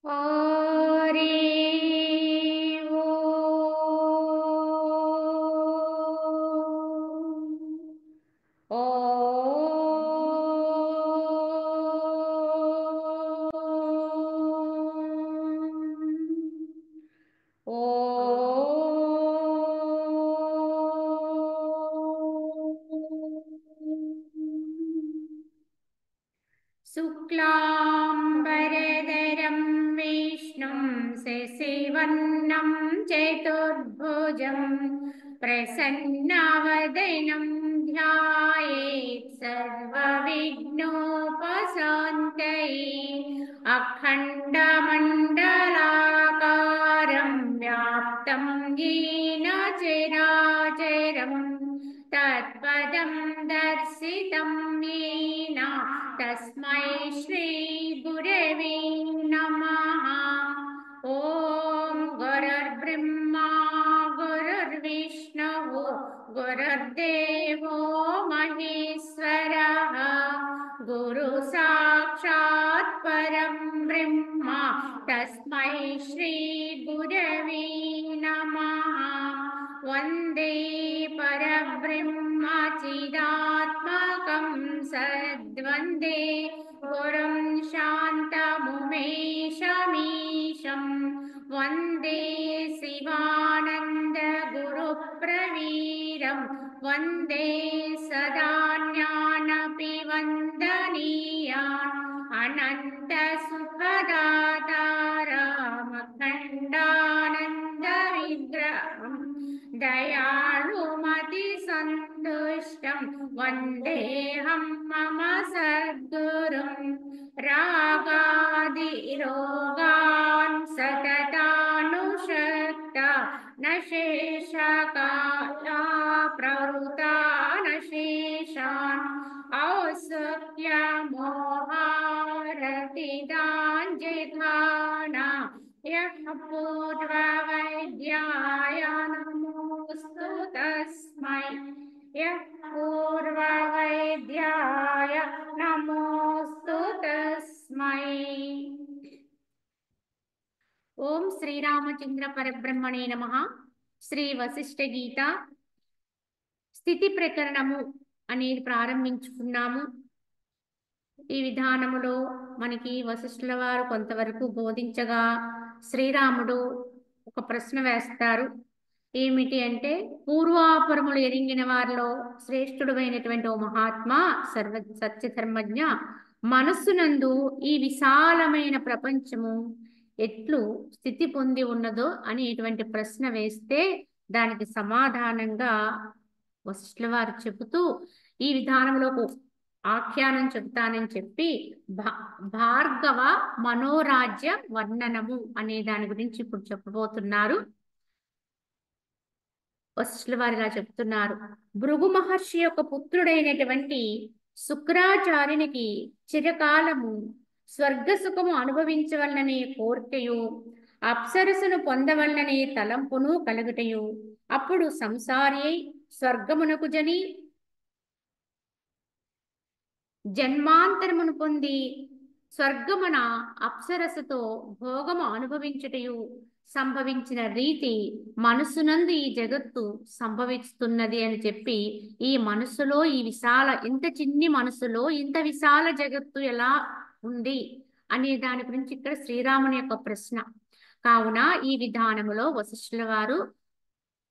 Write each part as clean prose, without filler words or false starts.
हरि शुक्लाम्बरधरं विष्णुं शशिवर्णं चतुर्भुजं प्रसन्नवदनं ध्यायेत् सर्वविघ्नोपशान्तये अखण्डमण्डलाकारं व्याप्तं येन चराचरं तत्पदं दर्शितं येन तस्मै श्री गुरवे नमः। ॐ गुरुर्ब्रह्मा गुरुर्विष्णुः गुरुर्देवो महेश्वरः गुरु साक्षात् परं ब्रह्म तस्मै श्री गुरवे नमः। वन्दे परब्रह्म चिदात्मकं सद्वन्दे गुरुं शान्तमुमेशमीशं वन्दे शिवानन्द गुरुप्रवीरं वन्दे सदा ज्ञानपि वन्दनीयान् अनन्तसुखदातारमखण्डानन्दविग्रहं दयालुमतिसन्तुष्टं वन्देऽहं मम सद्गुरुं रागादिरोगान् सततानुषक्ता न शेषकाला प्रवृता न शेषान् औसुक्यमोहारतिदाञ्जिधाना यः पूर्ववैद्याय नमोऽस्तु तस्मै यः पूर्ववैद्याय नमोऽस्तु तस्मै। ओम श्रीरामचंद्र परब्रह्मणे नमः। శ్రీ వశిష్ఠ గీత స్థితి ప్రకరణము అనేది ప్రారంభించుకున్నాము. ఈ విధానములో మనకి వశిష్ఠుల వారు కొంతవరకు బోధించగా శ్రీరాముడు ఒక ప్రశ్న వేస్తారు. ఏమిటి అంటే, పూర్వాపరములు ఎరింగిన వారిలో శ్రేష్ఠుడైనటువంటి ఓ మహాత్మా సర్వ సత్యధర్మజ్ఞ, మనస్సునందు ఈ విశాలమైన ప్రపంచము ఎట్లు స్థితి పొంది ఉన్నదో అనేటువంటి ప్రశ్న వేస్తే దానికి సమాధానంగా వశిష్ఠుల వారు చెబుతూ ఈ విధానంలో ఆఖ్యానం చెబుతానని చెప్పి భార్గవ మనోరాజ్య వర్ణనము అనే దాని గురించి ఇప్పుడు చెప్పబోతున్నారు. వశిష్ఠుల వారు ఇలా చెప్తున్నారు. భృగు మహర్షి యొక్క పుత్రుడైనటువంటి శుక్రాచార్యునికి చిరకాలము స్వర్గ సుఖము అనుభవించవలననే కోరికయు, అప్సరసును పొందవలననే తలంపును కలుగుటయు, అప్పుడు సంసారి స్వర్గమునకు జని జన్మాంతరమును పొంది స్వర్గమున అప్సరసతో భోగము అనుభవించుటయు సంభవించిన రీతి మనసునందు ఈ జగత్తు సంభవిస్తున్నది అని చెప్పి, ఈ మనసులో ఈ విశాల ఇంత చిన్ని మనసులో ఇంత విశాల జగత్తు ఎలా ఉంది అనే దాని గురించి ఇక్కడ శ్రీరాముని యొక్క ప్రశ్న. కావున ఈ విధానములో వశిష్ఠుల వారు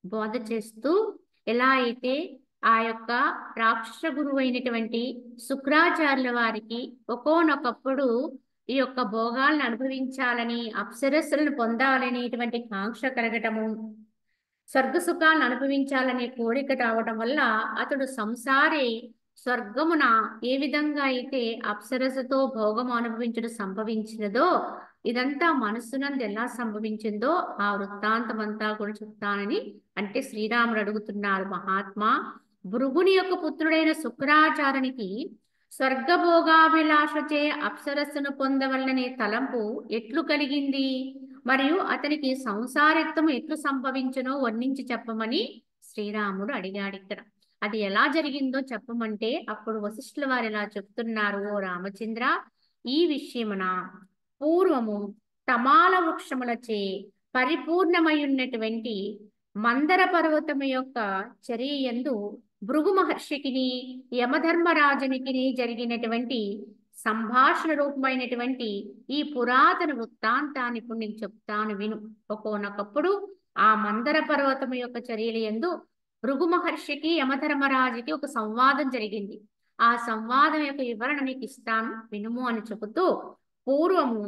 బోధ చేస్తూ, ఎలా అయితే ఆ యొక్క రాక్షస గురువు అయినటువంటి శుక్రాచార్యుల వారికి ఒకోనొకప్పుడు ఈ యొక్క భోగాలను అనుభవించాలని, అప్సరస్సులను పొందాలనేటువంటి కాంక్ష కలగటము, స్వర్గ సుఖాలను అనుభవించాలనే కోరిక రావడం వల్ల అతడు సంసారి స్వర్గమున ఏ విధంగా అయితే అప్సరసతో భోగము అనుభవించడం సంభవించినదో, ఇదంతా మనస్సునందు ఎలా సంభవించిందో ఆ వృత్తాంతం అంతా కూడా చెప్తానని అంటే శ్రీరాముడు అడుగుతున్నారు. మహాత్మా, భృగుని యొక్క పుత్రుడైన శుక్రాచార్యునికి స్వర్గభోగాభిలాషచే అప్సరస్సును పొందవలననే తలంపు ఎట్లు కలిగింది, మరియు అతనికి సంసారిత్వం ఎట్లు సంభవించునో వర్ణించి చెప్పమని శ్రీరాముడు అడిగాడు. ఇక్కడ అది ఎలా జరిగిందో చెప్పమంటే అప్పుడు వశిష్ఠుల వారు ఎలా చెప్తున్నారు. ఓ రామచంద్ర, ఈ విషయమున పూర్వము తమాల వృక్షములచే పరిపూర్ణమై ఉన్నటువంటి మందర పర్వతము యొక్క చర్యయందు భృగు మహర్షికిని యమధర్మరాజునికి జరిగినటువంటి సంభాషణ రూపమైనటువంటి ఈ పురాతన వృత్తాంతాన్ని ఇప్పుడు నేను చెప్తాను విను. ఒక్కొనకప్పుడు ఆ మందర పర్వతము యొక్క చర్యలందు భృగు మహర్షికి యమధర్మరాజుకి ఒక సంవాదం జరిగింది. ఆ సంవాదం యొక్క వివరణ మీకు ఇస్తాను వినుము అని చెబుతూ, పూర్వము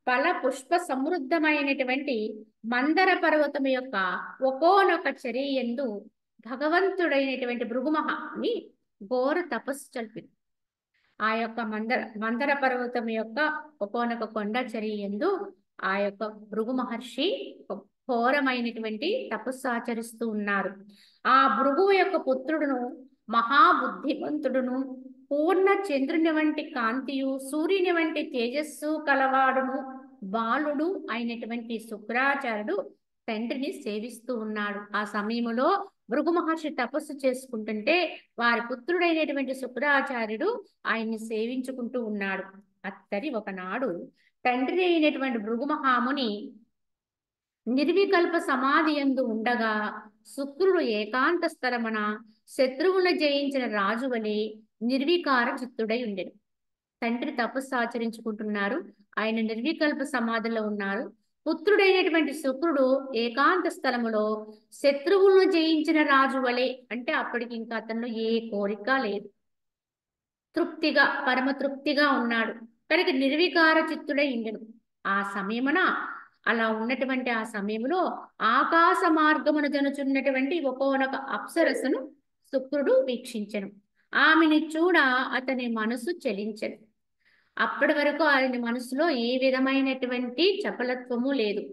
ఫల పుష్ప సమృద్ధమైనటువంటి మందర పర్వతం యొక్క ఒకోనొక చర్యందు భగవంతుడైనటువంటి భృగుమహాని ఘోర తపస్సు చల్పింది. ఆ యొక్క మందర పర్వతం యొక్క ఒకోనొక కొండ చర్యందు ఆ యొక్క భృగు మహర్షి ఘోరమైనటువంటి తపస్సు ఆచరిస్తూ ఉన్నారు. ఆ భృగువు యొక్క పుత్రుడును మహాబుద్ధిమంతుడును పూర్ణ చంద్రుని వంటి కాంతియు సూర్యుని వంటి తేజస్సు కలవాడును బాలుడు అయినటువంటి శుక్రాచార్యుడు తండ్రిని సేవిస్తూ ఉన్నాడు. ఆ సమయంలో భృగు మహర్షి తపస్సు చేసుకుంటుంటే వారి పుత్రుడైనటువంటి శుక్రాచార్యుడు ఆయన్ని సేవించుకుంటూ ఉన్నాడు. అత్తరి ఒకనాడు తండ్రి అయినటువంటి భృగు మహాముని నిర్వికల్ప సమాధి యందు ఉండగా శుక్రుడు ఏకాంత స్థలమున శత్రువులను జయించిన రాజు వలె నిర్వికార చిత్తుడై ఉండెను. తండ్రి తపస్సు ఆచరించుకుంటున్నారు, ఆయన నిర్వికల్ప సమాధిలో ఉన్నారు. పుత్రుడైనటువంటి శుక్రుడు ఏకాంత స్థలములో శత్రువులను జయించిన రాజు వలె, అంటే అప్పటికి ఇంకా అతను ఏ కోరిక లేదు, తృప్తిగా పరమ తృప్తిగా ఉన్నాడు కనుక నిర్వికార చిత్తుడై ఉండెను. ఆ సమయమున అలా ఉన్నటువంటి ఆ సమయంలో ఆకాశ మార్గమును జనుచున్నటువంటి ఒక్కొనొక అప్సరసను శుక్రుడు వీక్షించెను. ఆమెని చూడ అతని మనసు చలించెను. అప్పటి వరకు ఆయన మనసులో ఏ విధమైనటువంటి చపలత్వము లేదు,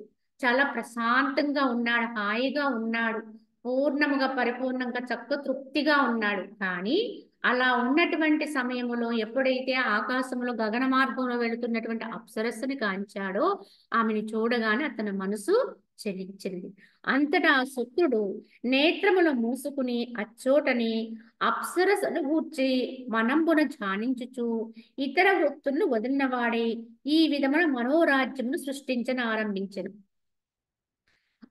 చాలా ప్రశాంతంగా ఉన్నాడు, హాయిగా ఉన్నాడు, పూర్ణముగా పరిపూర్ణంగా చక్క తృప్తిగా ఉన్నాడు. కానీ అలా ఉన్నటువంటి సమయంలో ఎప్పుడైతే ఆకాశంలో గగన మార్గంలో వెళుతున్నటువంటి అప్సరస్సుని కాంచాడో ఆమెను చూడగానే అతని మనసు చెలించింది. అంతటా శుక్రుడు నేత్రములు మూసుకుని అచ్చోటని అప్సరసను గూర్చి మనంబున ధ్యానించుచు ఇతర వృత్తులను వదిలినవాడే ఈ విధమైన మనోరాజ్యమును సృష్టించని ఆరంభించను.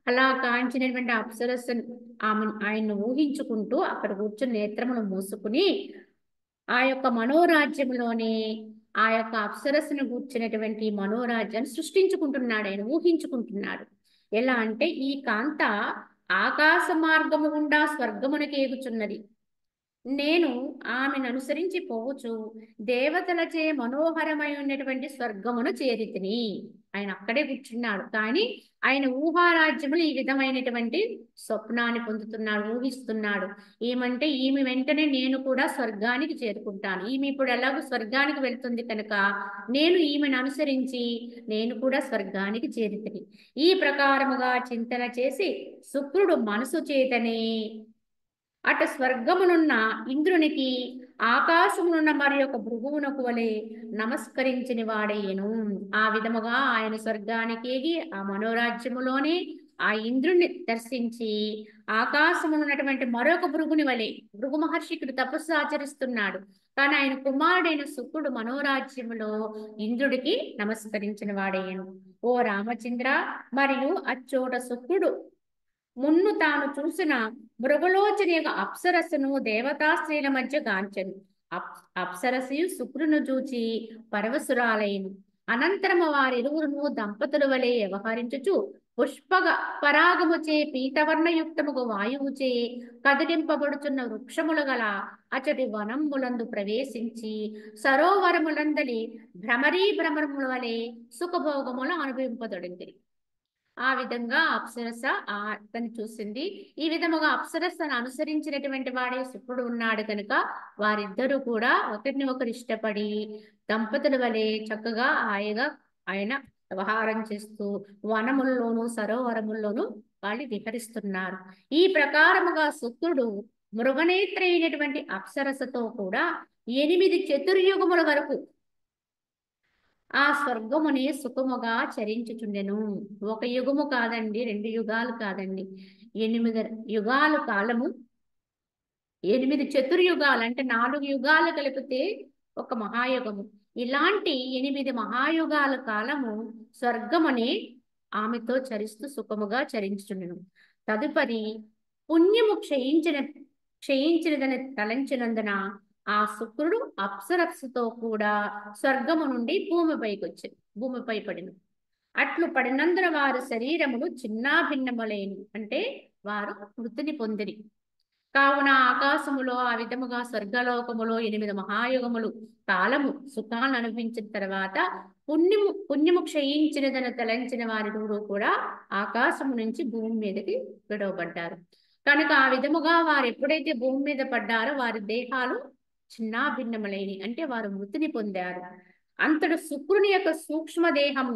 అలా కాంచినటువంటి అప్సరస్సు ఆయన్ను ఊహించుకుంటూ అక్కడ కూర్చుని నేత్రమును మూసుకుని ఆ యొక్క మనోరాజ్యంలోనే ఆ యొక్క అప్సరస్సును కూర్చున్నటువంటి మనోరాజ్యాన్ని సృష్టించుకుంటున్నాడు, ఆయన ఊహించుకుంటున్నాడు. ఎలా అంటే ఈ కాంత ఆకాశ మార్గము గుండా స్వర్గమునకు ఏగుచున్నది, నేను ఆమెను అనుసరించి పోవచ్చు దేవతలచే మనోహరమై ఉన్నటువంటి స్వర్గమును చేరితిని. ఆయన అక్కడే కూర్చున్నాడు, కానీ ఆయన ఊహారాజ్యములు ఈ విధమైనటువంటి స్వప్నాన్ని పొందుతున్నాడు, ఊహిస్తున్నాడు. ఏమంటే ఈమె వెంటనే నేను కూడా స్వర్గానికి చేరుకుంటాను, ఈమె ఇప్పుడు ఎలాగో స్వర్గానికి వెళ్తుంది కనుక నేను ఈమెను అనుసరించి నేను కూడా స్వర్గానికి చేరితిని. ఈ ప్రకారముగా చింతన చేసి శుక్రుడు మనసు చేతనే అటు స్వర్గమునున్న ఇంద్రునికి ఆకాశమునున్న మరి యొక్క భృగువునకు వలె నమస్కరించిన వాడయ్యను. ఆ విధముగా ఆయన స్వర్గానికి ఎగి ఆ మనోరాజ్యములోనే ఆ ఇంద్రుని దర్శించి ఆకాశమునున్నటువంటి మరొక భృగుని వలె, భృగు మహర్షికుడు తపస్సు ఆచరిస్తున్నాడు కానీ ఆయన కుమారుడైన శుక్రుడు మనోరాజ్యములో ఇంద్రుడికి నమస్కరించిన వాడయ్యను. ఓ రామచంద్ర, మరియు అచ్చోట శుక్రుడు మున్ను తాను చూసిన మృగలోచన యొక్క అప్సరస్సును దేవతా స్త్రీల మధ్య గాంచెను. అప్సరస్సు శుక్రును చూచి పరవశురాలైను. అనంతరము వారిరువురును దంపతుల వలె వ్యవహరించుచు పుష్పగ పరాగముచే పీతవర్ణయుక్తముగు వాయువుచే కదిలింపబడుచున్న వృక్షములు గల అచటి వనములందు ప్రవేశించి సరోవరములందలి భ్రమరీ భ్రమరముల వలె సుఖభోగములు అనుభవింపదొడింది. ఆ విధంగా అప్సరస అతన్ని చూసింది. ఈ విధముగా అప్సరసను అనుసరించినటువంటి వాడే శుక్రుడు ఉన్నాడు కనుక వారిద్దరూ కూడా ఒకరిని ఒకరు ఇష్టపడి దంపతుల వలె చక్కగా హాయిగా ఆయన వ్యవహారం చేస్తూ వనముల్లోనూ సరోవరముల్లోనూ వాళ్ళు విహరిస్తున్నారు. ఈ ప్రకారముగా శుక్రుడు మృగనేత్ర అయినటువంటి అప్సరసతో కూడా 8 చతుర్యుగముల వరకు ఆ స్వర్గముని సుఖముగా చరించుచుండెను. ఒక యుగము కాదండి, 2 యుగాలు కాదండి, 8 యుగాల కాలము, 8 చతుర్యుగాలు అంటే 4 యుగాలు కలిపితే ఒక మహాయుగము. ఇలాంటి 8 మహాయుగాల కాలము స్వర్గమనే ఆమెతో చరిస్తూ సుఖముగా చరించుచుండెను. తదుపరి పుణ్యము క్షయించినదని తలంచినందున ఆ శుక్రుడు అప్సరస్సుతో కూడా స్వర్గము నుండి భూమిపై పడిను. అట్లు పడినందున వారి శరీరములు చిన్నాభిన్నములైన, అంటే వారు మృతిని పొందిరి. కావున ఆకాశములో ఆ విధముగా స్వర్గలోకములో 8 మహాయుగములు కాలము సుఖాలను అనుభవించిన తర్వాత పుణ్యము క్షయించినదని తలంచిన వారి కూడా ఆకాశము నుంచి భూమి మీదకి విడవబడ్డారు. కనుక ఆ విధముగా వారు ఎప్పుడైతే భూమి మీద పడ్డారో వారి దేహాలు చిన్నాభిన్నములైన, అంటే వారు మృతిని పొందారు. అంతటి శుక్రుని యొక్క సూక్ష్మ దేహము,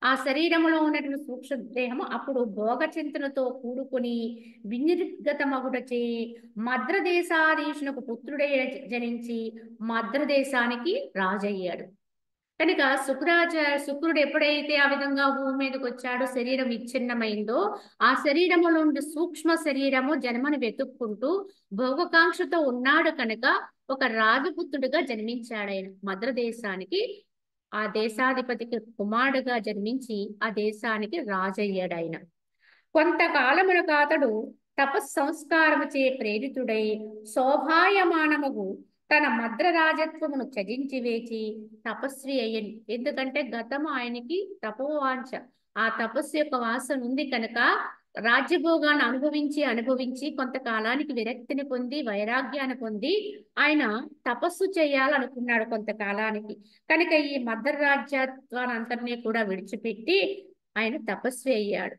ఆ శరీరములో ఉన్నటువంటి సూక్ష్మ దేహము అప్పుడు భోగచింతనతో కూడుకుని వినిర్గతమగుటచే మద్రదేశాధీశునకు పుత్రుడై జనించి మద్రదేశానికి రాజయ్యాడు. కనుక శుక్రుడు ఎప్పుడైతే ఆ విధంగా భూమి మీదకి వచ్చాడో, శరీరం విచ్ఛిన్నమైందో, ఆ శరీరము నుండి సూక్ష్మ శరీరము జన్మని వెతుక్కుంటూ భోగకాంక్షతో ఉన్నాడు కనుక ఒక రాజపుత్రుడిగా జన్మించాడు. ఆయన మద్రదేశానికి, ఆ దేశాధిపతికి కుమారుడుగా జన్మించి ఆ దేశానికి రాజయ్యాడు. ఆయన కొంతకాలమునకు అతడు తపస్సంస్కారము చే ప్రేరితుడై శోభాయమానముగు తన మద్ర రాజత్వమును త్యజించి వేచి తపస్వి అయ్యను. ఎందుకంటే గతము ఆయనకి తపోవాంఛ, ఆ తపస్సు యొక్క వాసన ఉంది కనుక రాజ్యభోగాన్ని అనుభవించి కొంతకాలానికి విరక్తిని పొంది వైరాగ్యాన్ని పొంది ఆయన తపస్సు చేయాలనుకున్నాడు కొంతకాలానికి. కనుక ఈ మద్ర రాజ్యత్వాన్ని అంతటినీ కూడా విడిచిపెట్టి ఆయన తపస్వి అయ్యాడు.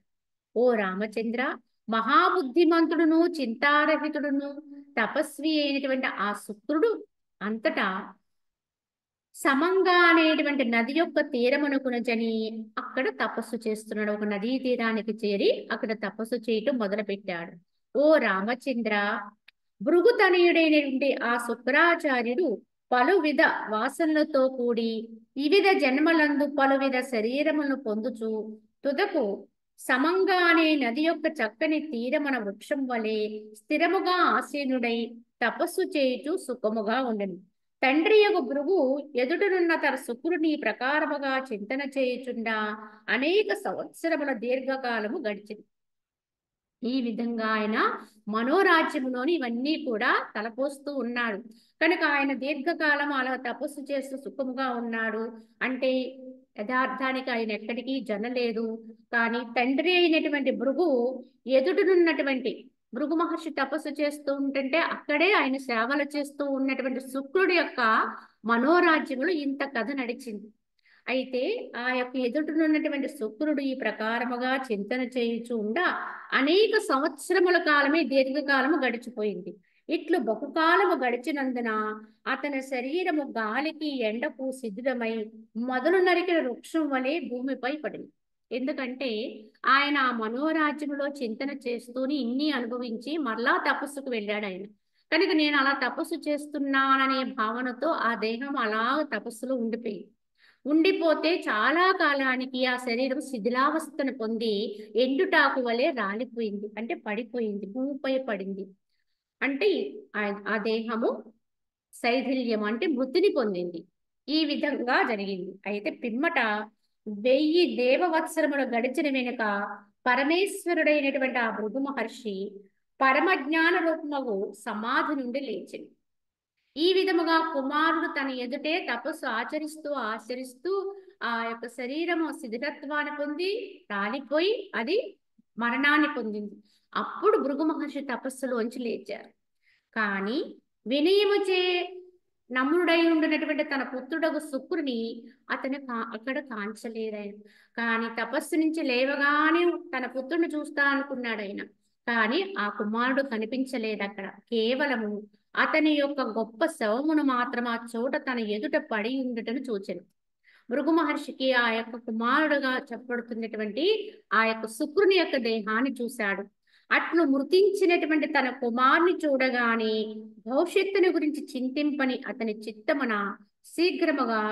ఓ రామచంద్ర, మహాబుద్ధిమంతుడును చింతారహితుడును తపస్వి అయినటువంటి ఆ శుక్రుడు అంతటా సమంగా అనేటువంటి నది యొక్క తీరమునకున జని అక్కడ తపస్సు చేస్తున్నాడు. ఒక నదీ తీరానికి చేరి అక్కడ తపస్సు చేయటం మొదలుపెట్టాడు. ఓ రామచంద్ర, భృగుతనయుడైనటువంటి ఆ శుక్రాచార్యుడు పలువిధ వాసనలతో కూడి వివిధ జన్మలందు పలువిధ శరీరములను పొందుచు తుదకు సమంగా అనే నది యొక్క చక్కని తీరమన వృక్షం వలె స్థిరముగా ఆసీనుడై తపస్సు చేయుచు సుఖముగా ఉండెను. తండ్రి యొక్క భృగు ఎదుటనున్న తన శుక్రుని ప్రకారముగా చింతన చేయుచుండా అనేక సంవత్సరముల దీర్ఘకాలము గడిచింది. ఈ విధంగా ఆయన మనోరాజ్యములోని ఇవన్నీ కూడా తలపోస్తూ ఉన్నాడు. కనుక ఆయన దీర్ఘకాలం అలా తపస్సు చేస్తూ సుఖముగా ఉన్నాడు. అంటే యథార్థానికి ఆయన ఎక్కడికి జనలేదు. కానీ తండ్రి అయినటువంటి భృగు ఎదుటనున్నటువంటి భృగు మహర్షి తపస్సు చేస్తూ ఉంటుంటే అక్కడే ఆయన సేవలు చేస్తూ ఉన్నటువంటి శుక్రుడి యొక్క మనోరాజ్యములు ఇంత కథ నడిచింది. అయితే ఆ యొక్క ఎదుటనున్నటువంటి శుక్రుడు ఈ ప్రకారముగా చింతన చేయుచు ఉండా అనేక సంవత్సరముల కాలమే దీర్ఘకాలము గడిచిపోయింది. ఇట్లు బహుకాలము గడిచినందున అతని శరీరము గాలికి ఎండకు శిథిలమై మొదలు నరికిన వృక్షం వలె భూమిపై పడింది. ఎందుకంటే ఆయన ఆ మనోరాజ్యంలో చింతన చేస్తూనే ఇన్ని అనుభవించి మరలా తపస్సుకు వెళ్ళాడు ఆయన. కనుక నేను అలా తపస్సు చేస్తున్నాననే భావనతో ఆ దేహం అలా తపస్సులో ఉండిపోతే చాలా కాలానికి ఆ శరీరం శిథిలావస్థను పొంది ఎండుటాకు వలె రాలిపోయింది, అంటే పడిపోయింది, భూమిపై పడింది. అంటే ఆ దేహము శైథిల్యం అంటే మృతిని పొందింది. ఈ విధంగా జరిగింది. అయితే పిమ్మట 1000 దేవవత్సరములు గడిచిన వెనుక పరమేశ్వరుడైనటువంటి ఆ భృగు మహర్షి పరమజ్ఞాన రూపముగు సమాధి నుండి లేచింది. ఈ విధముగా కుమారుడు తన ఎదుటే తపస్సు ఆచరిస్తూ ఆ యొక్క శరీరము శిథిలత్వాన్ని పొంది రాలిపోయి అది మరణాన్ని పొందింది. అప్పుడు భృగు మహర్షి తపస్సులోంచి లేచారు. కానీ వినయముచే నమ్రుడై ఉండినటువంటి తన పుత్రుడకు శుక్రుని అతను అక్కడ కాంచలేదాయన. కానీ తపస్సు నుంచి లేవగానే తన పుత్రుని చూస్తా అనుకున్నాడు ఆయన. కానీ ఆ కుమారుడు కనిపించలేదు అక్కడ. కేవలము అతని యొక్క గొప్ప శవమును మాత్రం ఆ చోట తన ఎదుట పడి ఉండటను చూచెను. భృగు మహర్షికి ఆ యొక్క కుమారుడుగా చెప్పబడుతున్నటువంటి ఆ యొక్క శుక్రుని యొక్క దేహాన్ని చూశాడు. అట్లు మృతించినటువంటి తన కుమారుని చూడగానే భవిష్యత్తుని గురించి చింతింపని అతని చిత్తమున శీఘ్రముగా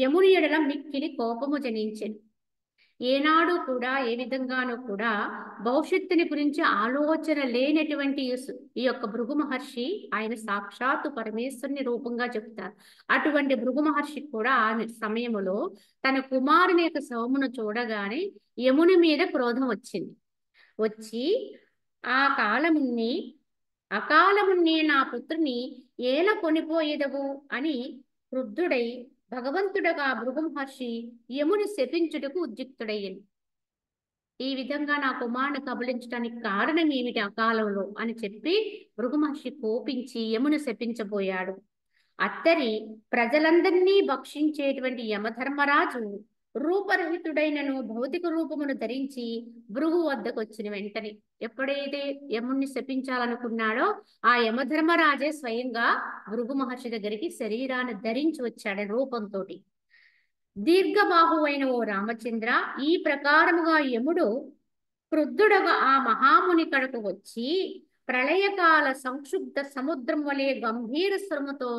యముని ఎడల మిక్కిలి కోపము జనించెను. ఏనాడు కూడా ఏ విధంగానూ కూడా భవిష్యత్తుని గురించి ఆలోచన లేనటువంటి ఈ యొక్క భృగు మహర్షి ఆయన సాక్షాత్తు పరమేశ్వరుని రూపంగా చెప్తారు. అటువంటి భృగు మహర్షి కూడా ఆ సమయంలో తన కుమారుని యొక్క శవమును చూడగానే యముని మీద క్రోధం వచ్చింది. వచ్చి ఆ కాలముని అకాలమున్నే నా పుత్రుని ఏల కొనిపోయేదవు అని క్రుద్ధుడై భగవంతుడగా భృగు మహర్షి యముని శపించుటకు ఉద్యుక్తుడయ్యను. ఈ విధంగా నా కుమారుని కబళించడానికి కారణం ఏమిటి అకాలంలో అని చెప్పి భృగు మహర్షి కోపించి యముని శపించబోయాడు. అత్తరి ప్రజలందరినీ భక్షించేటువంటి యమధర్మరాజు రూపరహితుడైనను భౌతిక రూపమును ధరించి భృగు వద్దకు వచ్చిన వెంటనే ఎప్పుడైతే యముణ్ణి శపించాలనుకున్నాడో ఆ యమధర్మరాజే స్వయంగా భృగు మహర్షి దగ్గరికి శరీరాన్ని ధరించి వచ్చాడు రూపంతో. దీర్ఘబాహువైన ఓ రామచంద్ర, ఈ ప్రకారముగా యముడు క్రుద్ధుడగా ఆ మహాముని కడకు వచ్చి ప్రళయకాల సంక్షుబ్ధ సముద్రం వలె గంభీర స్వరముతో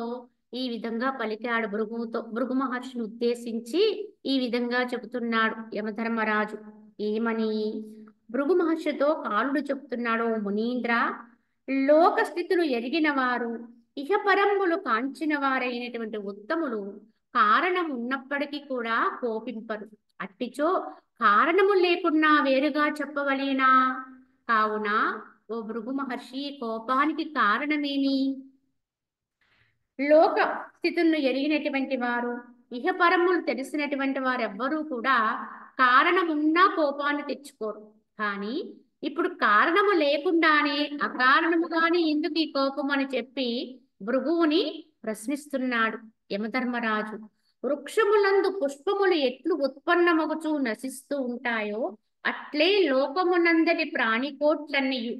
ఈ విధంగా పలికాడు. భృగు మహర్షిని ఉద్దేశించి ఈ విధంగా చెబుతున్నాడు యమధర్మరాజు. ఏమని భృగు మహర్షితో కాలుడు చెప్తున్నాడు, మునీంద్ర, లోక స్థితులు ఎరిగిన వారు ఇహపరంబులు కాంచిన వారైనటువంటి ఉత్తములు కారణం ఉన్నప్పటికీ కూడా కోపింపరు. అట్టిచో కారణము లేకున్నా వేరుగా చెప్పవలేనా? కావున ఓ భృగు మహర్షి, కోపానికి కారణమేమి? లోక స్థితులను ఎరిగినటువంటి వారు ఇహపరములు తెలిసినటువంటి వారు ఎవ్వరూ కూడా కారణమున్నా కోపాన్ని తెచ్చుకోరు. కానీ ఇప్పుడు కారణము లేకుండానే అకారణముగానే ఎందుకు ఈ కోపం అని చెప్పి భృగువుని ప్రశ్నిస్తున్నాడు యమధర్మరాజు. వృక్షములందు పుష్పములు ఎట్లు ఉత్పన్నమగుచూ నశిస్తూ ఉంటాయో అట్లే లోకమునందలి ప్రాణికోట్లన్నయు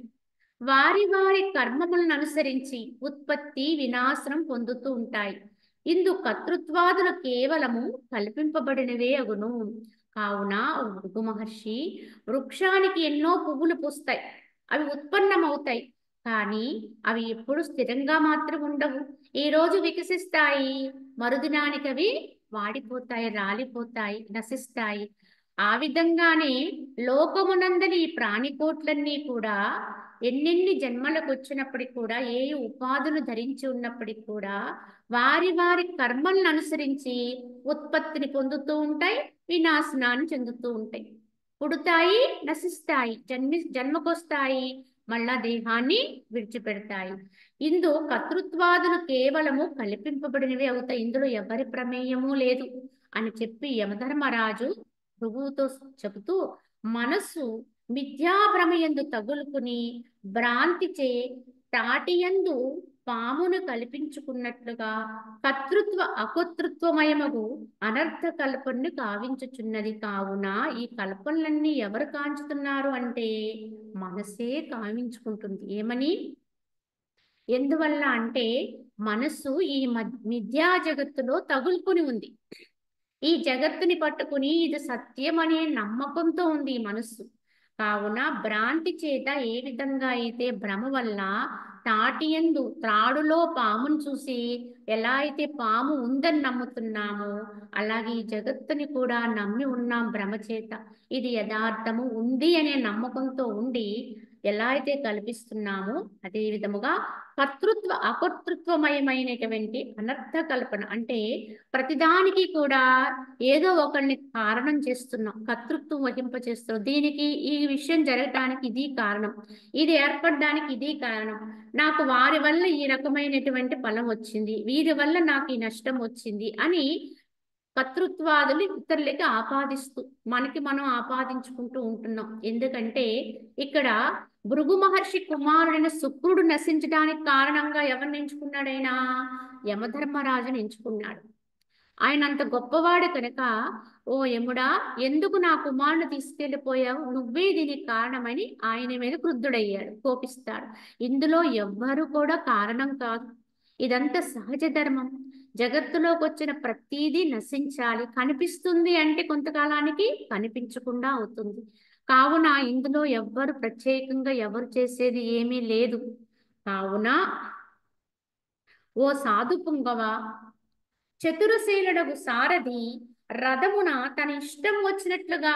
వారి వారి కర్మములను అనుసరించి ఉత్పత్తి వినాశనం పొందుతూ ఉంటాయి. ఇందు కర్తృత్వాదులు కేవలము కల్పింపబడినవే అగును. కావున భృగు మహర్షి, వృక్షానికి ఎన్నో పువ్వులు పూస్తాయి, అవి ఉత్పన్నమవుతాయి, కానీ అవి ఎప్పుడు స్థిరంగా మాత్రం ఉండవు. ఈ రోజు వికసిస్తాయి, మరుదినానికి అవి వాడిపోతాయి, రాలిపోతాయి, నశిస్తాయి. ఆ విధంగానే లోకమునందని ఈ ప్రాణికోట్లన్నీ కూడా ఎన్నెన్ని జన్మలకు వచ్చినప్పటికి కూడా ఏ ఉపాధులు ధరించి ఉన్నప్పటికీ కూడా వారి వారి కర్మలను అనుసరించి ఉత్పత్తిని పొందుతూ ఉంటాయి, వినాశనాన్ని చెందుతూ ఉంటాయి. పుడతాయి, నశిస్తాయి, జన్మకొస్తాయి, మళ్ళా దేహాన్ని విడిచిపెడతాయి. ఇందు కర్తృత్వాదులు కేవలము కల్పింపబడినవి అవుతాయి, ఇందులో ఎవరి ప్రమేయము లేదు అని చెప్పి యమధర్మరాజు భృగువుతో చెబుతూ, మనస్సు మిథ్యాభ్రమయందు తగులుకుని భ్రాంతిచే తాటియందు పామును కల్పించుకున్నట్లుగా కర్తృత్వ అకర్తృత్వమయమగు అనర్థ కల్పనను కావించుచున్నది. కావున ఈ కల్పనలన్నీ ఎవరు కాంచుతున్నారు అంటే మనసే కావించుకుంటుంది. ఏమని? ఎందువల్ల అంటే మనస్సు ఈ మిథ్యా జగత్తులో తగులుకుని ఉంది. ఈ జగత్తుని పట్టుకుని ఇది సత్యం అనే నమ్మకంతో ఉంది ఈ మనస్సు. కావున భ్రాంతి చేత ఏ విధంగా అయితే భ్రమ వల్ల తాటియందు త్రాడులో పామును చూసి ఎలా అయితే పాము ఉందని నమ్ముతున్నామో అలాగే ఈ జగత్తుని కూడా నమ్మి ఉన్నాం భ్రమ చేత. ఇది యథార్థము ఉంది అనే నమ్మకంతో ఉండి ఎలా అయితే కల్పిస్తున్నామో అదే విధముగా కర్తృత్వ అకర్తృత్వమయమైనటువంటి అనర్థ కల్పన అంటే ప్రతిదానికి కూడా ఏదో ఒకరిని కారణం చేస్తున్నాం, కర్తృత్వం వహింపచేస్తున్నాం. దీనికి ఈ విషయం జరగటానికి ఇది కారణం, ఇది ఏర్పడడానికి ఇది కారణం, నాకు వారి వల్ల ఈ రకమైనటువంటి ఫలం వచ్చింది, వీరి వల్ల నాకు ఈ నష్టం వచ్చింది అని కర్తృత్వాదులు ఇతరులకి ఆపాదిస్తూ మనకి మనం ఆపాదించుకుంటూ ఉంటున్నాం. ఎందుకంటే ఇక్కడ భృగు మహర్షి కుమారుడైన శుక్రుడు నశించడానికి కారణంగా ఎవరిని ఎంచుకున్నాడైనా? యమధర్మరాజుని ఎంచుకున్నాడు. ఆయన అంత గొప్పవాడు కనుక, ఓ యముడా, ఎందుకు నా కుమారుని తీసుకెళ్లిపోయావు, నువ్వే దీనికి కారణమని ఆయన మీద క్రుద్ధుడయ్యాడు, కోపిస్తాడు. ఇందులో ఎవ్వరు కూడా కారణం కాదు, ఇదంతా సహజ ధర్మం. జగత్తులోకి వచ్చిన ప్రతీదీ నశించాలి, కనిపిస్తుంది అంటే కొంతకాలానికి కనిపించకుండా అవుతుంది. కావున ఇందులో ఎవ్వరు ప్రత్యేకంగా ఎవరు చేసేది ఏమీ లేదు. కావున ఓ సాధు పుంగవ, చతురశీలుడగు సారథి రథమున తన ఇష్టం వచ్చినట్లుగా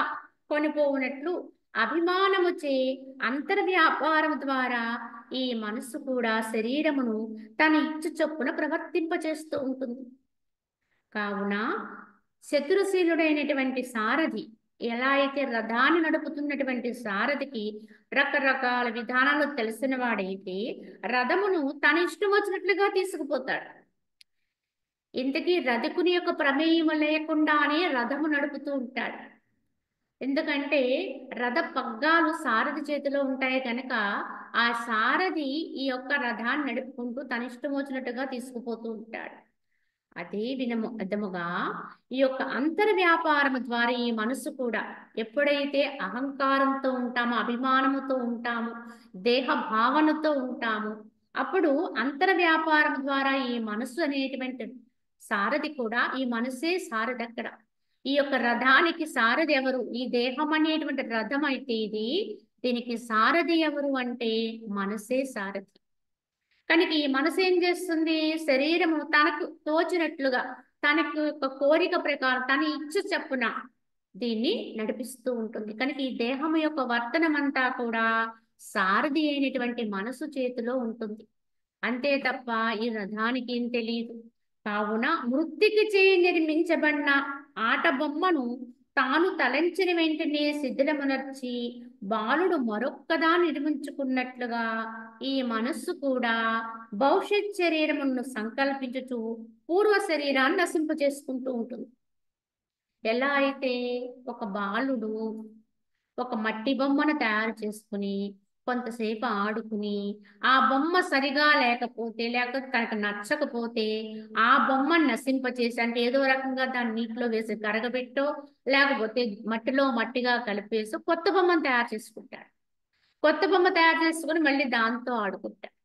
కొనిపోవునట్లు అభిమానముచే అంతర్వ్యాపారం ద్వారా ఈ మనస్సు కూడా శరీరమును తన ఇచ్చు చొప్పున ప్రవర్తింపచేస్తూ ఉంటుంది. కావున శత్రుశీలుడైనటువంటి సారథి ఎలా అయితే రథాన్ని నడుపుతున్నటువంటి సారథికి రకరకాల విధానాలు తెలిసిన వాడైతే రథమును తన ఇష్టం వచ్చినట్లుగా తీసుకుపోతాడు. ఇంతకీ రథకుని యొక్క ప్రమేయం లేకుండానే రథము నడుపుతూ ఉంటాడు. ఎందుకంటే రథ పగ్గాలు సారథి చేతిలో ఉంటాయి కనుక ఆ సారథి ఈ యొక్క రథాన్ని నడుపుకుంటూ తన ఇష్టం వచ్చినట్టుగా తీసుకుపోతూ ఉంటాడు. అదే విధముగా ఈ యొక్క అంతర్ వ్యాపారము ద్వారా ఈ మనసు కూడా ఎప్పుడైతే అహంకారంతో ఉంటామో, అభిమానముతో ఉంటామో, దేహ భావనతో ఉంటామో, అప్పుడు అంతర్ వ్యాపారం ద్వారా ఈ మనసు అనేటువంటి సారథి కూడా, ఈ మనసే సారథి అక్కడ. ఈ యొక్క రథానికి సారథి ఎవరు? ఈ దేహం అనేటువంటి రథం అయితే దీనికి సారథి ఎవరు అంటే మనసే సారథి. కనుక ఈ మనసు ఏం చేస్తుంది? శరీరము తనకు తోచినట్లుగా, తనకు యొక్క కోరిక ప్రకారం, తన ఇచ్చు చెప్పున దీన్ని నడిపిస్తూ ఉంటుంది. కనుక ఈ దేహం యొక్క వర్తనం అంతా కూడా సారథి అయినటువంటి మనసు చేతిలో ఉంటుంది. అంతే తప్ప ఈ రథానికి ఏం తెలియదు. కావున మృత్తికి చే నిర్మించబడిన ఆట బొమ్మను తాను తలంచిన వెంటనే శిథిలమునర్చి బాలుడు మరొక్కదా నిర్మించుకున్నట్లుగా ఈ మనస్సు కూడా భవిష్యత్ శరీరమును సంకల్పించుచు పూర్వ శరీరాన్ని నశింప చేసుకుంటూ ఉంటుంది. ఎలా అయితే ఒక బాలుడు ఒక మట్టి బొమ్మను తయారు చేసుకుని కొంతసేపు ఆడుకుని ఆ బొమ్మ సరిగా లేకపోతే, లేకపోతే తనకు నచ్చకపోతే ఆ బొమ్మను నశింపచేసి, అంటే ఏదో రకంగా దాన్ని నీటిలో వేసి కరగబెట్టో లేకపోతే మట్టిలో మట్టిగా కలిపేసి కొత్త బొమ్మను తయారు చేసుకుంటాడు. కొత్త బొమ్మ తయారు చేసుకుని మళ్ళీ దాంతో ఆడుకుంటాడు.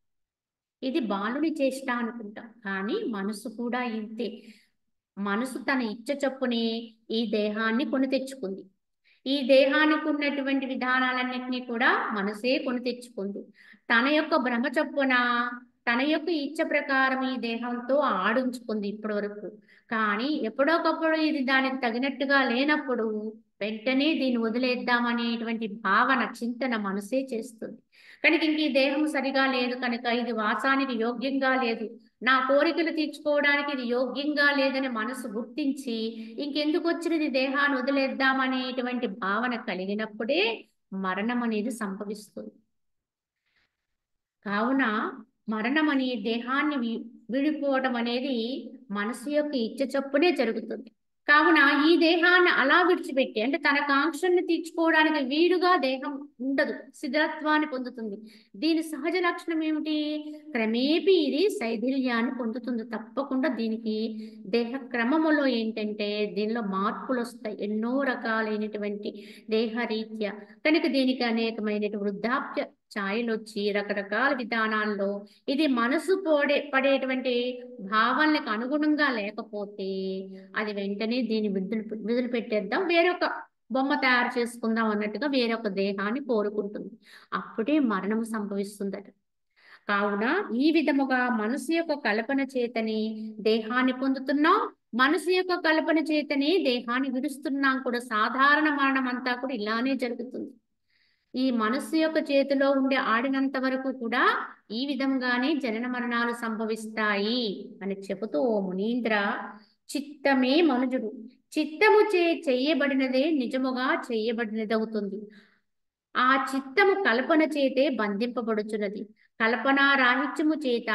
ఇది బాలుని చేష్ట అనుకుంటాం. కానీ మనసు కూడా ఇంతే. మనసు తన ఇచ్చ చొప్పునే ఈ దేహాన్ని కొని తెచ్చుకుంది. ఈ దేహానికి ఉన్నటువంటి విధానాలన్నింటినీ కూడా మనసే కొని తెచ్చుకుంది. తన యొక్క భ్రమ చొప్పున, తన యొక్క ఇచ్చ ప్రకారం ఈ దేహంతో ఆడించుకుంది ఇప్పటి వరకు. కానీ ఎప్పుడోకప్పుడు ఇది దానికి తగినట్టుగా లేనప్పుడు వెంటనే దీన్ని వదిలేద్దామనేటువంటి భావన, చింతన మనసే చేస్తుంది. కనుక ఇంక ఈ దేహం సరిగా లేదు కనుక, ఇది వాసానికి యోగ్యంగా లేదు, నా కోరికలు తీర్చుకోవడానికి ఇది యోగ్యంగా లేదని మనసు గుర్తించి ఇంకెందుకు వచ్చినది దేహాన్ని వదిలేద్దామనేటువంటి భావన కలిగినప్పుడే మరణం అనేది సంభవిస్తుంది. కావున మరణం అనే దేహాన్ని విడిపోవడం అనేది మనసు యొక్క ఇచ్చ చొప్పునే జరుగుతుంది. కావున ఈ దేహాన్ని అలా విడిచిపెట్టి, అంటే తన కాంక్షల్ని తీర్చుకోవడానికి వీలుగా దేహం ఉండదు, శిథిలత్వాన్ని పొందుతుంది. దీని సహజ లక్షణం ఏమిటి? క్రమేపీ ఇది శైథిల్యాన్ని పొందుతుంది. తప్పకుండా దీనికి దేహ క్రమములో ఏంటంటే దీనిలో మార్పులు వస్తాయి, ఎన్నో రకాలైనటువంటి దేహరీత్యా. కనుక దీనికి అనేకమైనటువంటి వృద్ధాప్య ఛాయలు వచ్చి రకరకాల విధానాల్లో ఇది మనసు పడేటువంటి భావనలకు అనుగుణంగా లేకపోతే అది వెంటనే దీన్ని విధులు పెట్టేద్దాం, వేరొక బొమ్మ తయారు చేసుకుందాం అన్నట్టుగా వేరొక దేహాన్ని కోరుకుంటుంది. అప్పుడే మరణం సంభవిస్తుందట. కావున ఈ విధముగా మనసు యొక్క కల్పన చేతని దేహాన్ని పొందుతున్నాం, మనసు యొక్క కల్పన చేతని దేహాన్ని విడుస్తున్నాం కూడా. సాధారణ మరణం అంతా కూడా ఇలానే జరుగుతుంది. ఈ మనస్సు యొక్క చేతిలో ఉండే ఆడినంత వరకు కూడా ఈ విధంగానే జనన మరణాలు సంభవిస్తాయి అని చెబుతూ, ఓ మునీంద్ర, చిత్తమే మనుజుడు, చిత్తము చెయ్యబడినదే నిజముగా చెయ్యబడినదవుతుంది. ఆ చిత్తము కల్పన చేతే బంధింపబడుచున్నది, కల్పనా రాహిత్యము చేత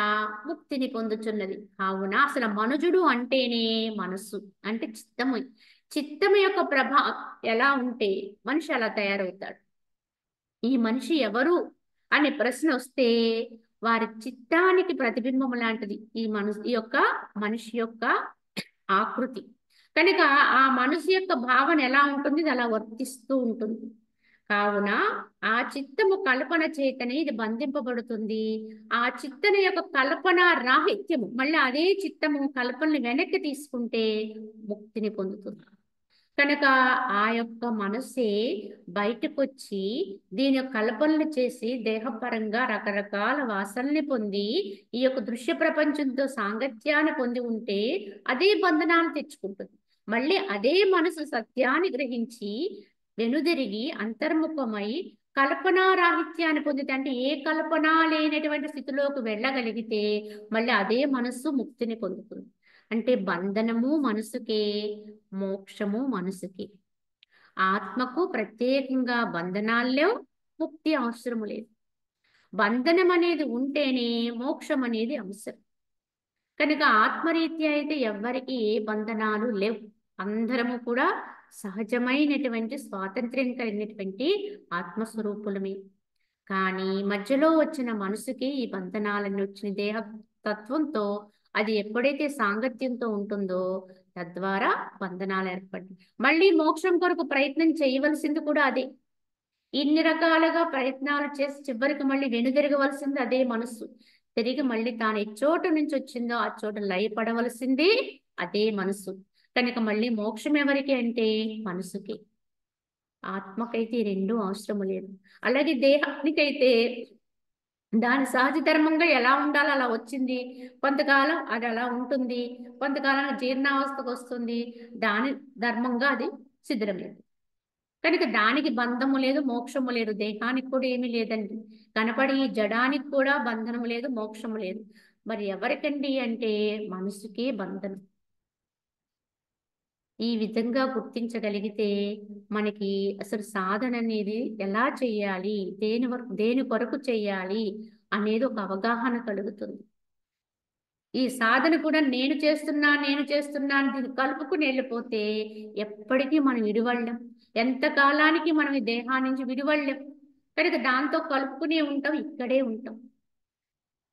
ముక్తిని పొందుచున్నది. కావున అసలు మనుజుడు అంటేనే మనస్సు, అంటే చిత్తము. చిత్తము యొక్క ప్రభావం ఎలా ఉంటే మనిషి అలా తయారవుతాడు. ఈ మనిషి ఎవరు అనే ప్రశ్న వస్తే వారి చిత్తానికి ప్రతిబింబం లాంటిది ఈ యొక్క మనిషి యొక్క ఆకృతి. కనుక ఆ మనసు యొక్క భావన ఎలా ఉంటుంది, ఇది అలా వర్తిస్తూ ఉంటుంది. కావున ఆ చిత్తము కల్పన చేతనే ఇది బంధింపబడుతుంది. ఆ చిత్తన యొక్క కల్పన రాహిత్యము, మళ్ళీ అదే చిత్తము కల్పనని వెనక్కి తీసుకుంటే ముక్తిని పొందుతుంది. కనుక ఆ యొక్క మనసే బయటకు వచ్చి దీని యొక్క కల్పనలు చేసి దేహపరంగా రకరకాల వాసనల్ని పొంది ఈ యొక్క దృశ్య ప్రపంచంతో సాంగత్యాన్ని పొంది ఉంటే అదే బంధనాన్ని తెచ్చుకుంటుంది. మళ్ళీ అదే మనసు సత్యాన్ని గ్రహించి వెనుదిరిగి అంతర్ముఖమై కల్పనారాహిత్యాన్ని పొందితే, అంటే ఏ కల్పన లేనటువంటి స్థితిలోకి వెళ్ళగలిగితే మళ్ళీ అదే మనస్సు ముక్తిని పొందుతుంది. అంటే బంధనము మనసుకే, మోక్షము మనసుకే. ఆత్మకు ప్రత్యేకంగా బంధనాల్లో ముక్తి అవసరం లేదు. బంధనం అనేది ఉంటేనే మోక్షం అనేది అవసరం. కనుక ఆత్మరీత్యా అయితే ఎవ్వరికి ఏ బంధనాలు లేవు. అందరము కూడా సహజమైనటువంటి స్వాతంత్ర్యం కలిగినటువంటి ఆత్మస్వరూపులమే. కానీ మధ్యలో వచ్చిన మనసుకి ఈ బంధనాలన్నీ వచ్చిన దేహ తత్వంతో అది ఎప్పుడైతే సాంగత్యంతో ఉంటుందో తద్వారా బంధనాలు ఏర్పడ్డాయి. మళ్ళీ మోక్షం కొరకు ప్రయత్నం చేయవలసింది కూడా అదే. ఇన్ని రకాలుగా ప్రయత్నాలు చేసి చివరికి మళ్ళీ వెనుదిరగవలసింది అదే మనస్సు. తిరిగి మళ్ళీ తాను ఏ చోటు నుంచి వచ్చిందో ఆ చోట లయపడవలసింది అదే మనస్సు. కనుక మళ్ళీ మోక్షం ఎవరికి అంటే మనసుకి. ఆత్మకైతే ఈ రెండూ అవసరం లేదు. అలాగే దేహానికైతే దాని సహజ ధర్మంగా ఎలా ఉండాలో అలా వచ్చింది. కొంతకాలం అది అలా ఉంటుంది, కొంతకాలం జీర్ణావస్థకు వస్తుంది. దాని ధర్మంగా అది శిథిలమైంది. కనుక దానికి బంధము లేదు, మోక్షము లేదు. దేహానికి కూడా ఏమీ లేదండి. కనపడి ఈ జడానికి కూడా బంధనము లేదు, మోక్షము లేదు. మరి ఎవరికండి అంటే మనసుకే బంధనం. ఈ విధంగా గుర్తించగలిగితే మనకి అసలు సాధన అనేది ఎలా చేయాలి, దేని కొరకు చేయాలి అనేది ఒక అవగాహన కలుగుతుంది. ఈ సాధన కూడా నేను చేస్తున్నా అని దీన్ని కలుపుకుని వెళ్ళిపోతే ఎప్పటికీ మనం విడివళ్ళం. ఎంత కాలానికి మనం ఈ దేహాన్ని నుంచి విడివళ్ళం. కనుక దాంతో కలుపుకునే ఉంటాం, ఇక్కడే ఉంటాం.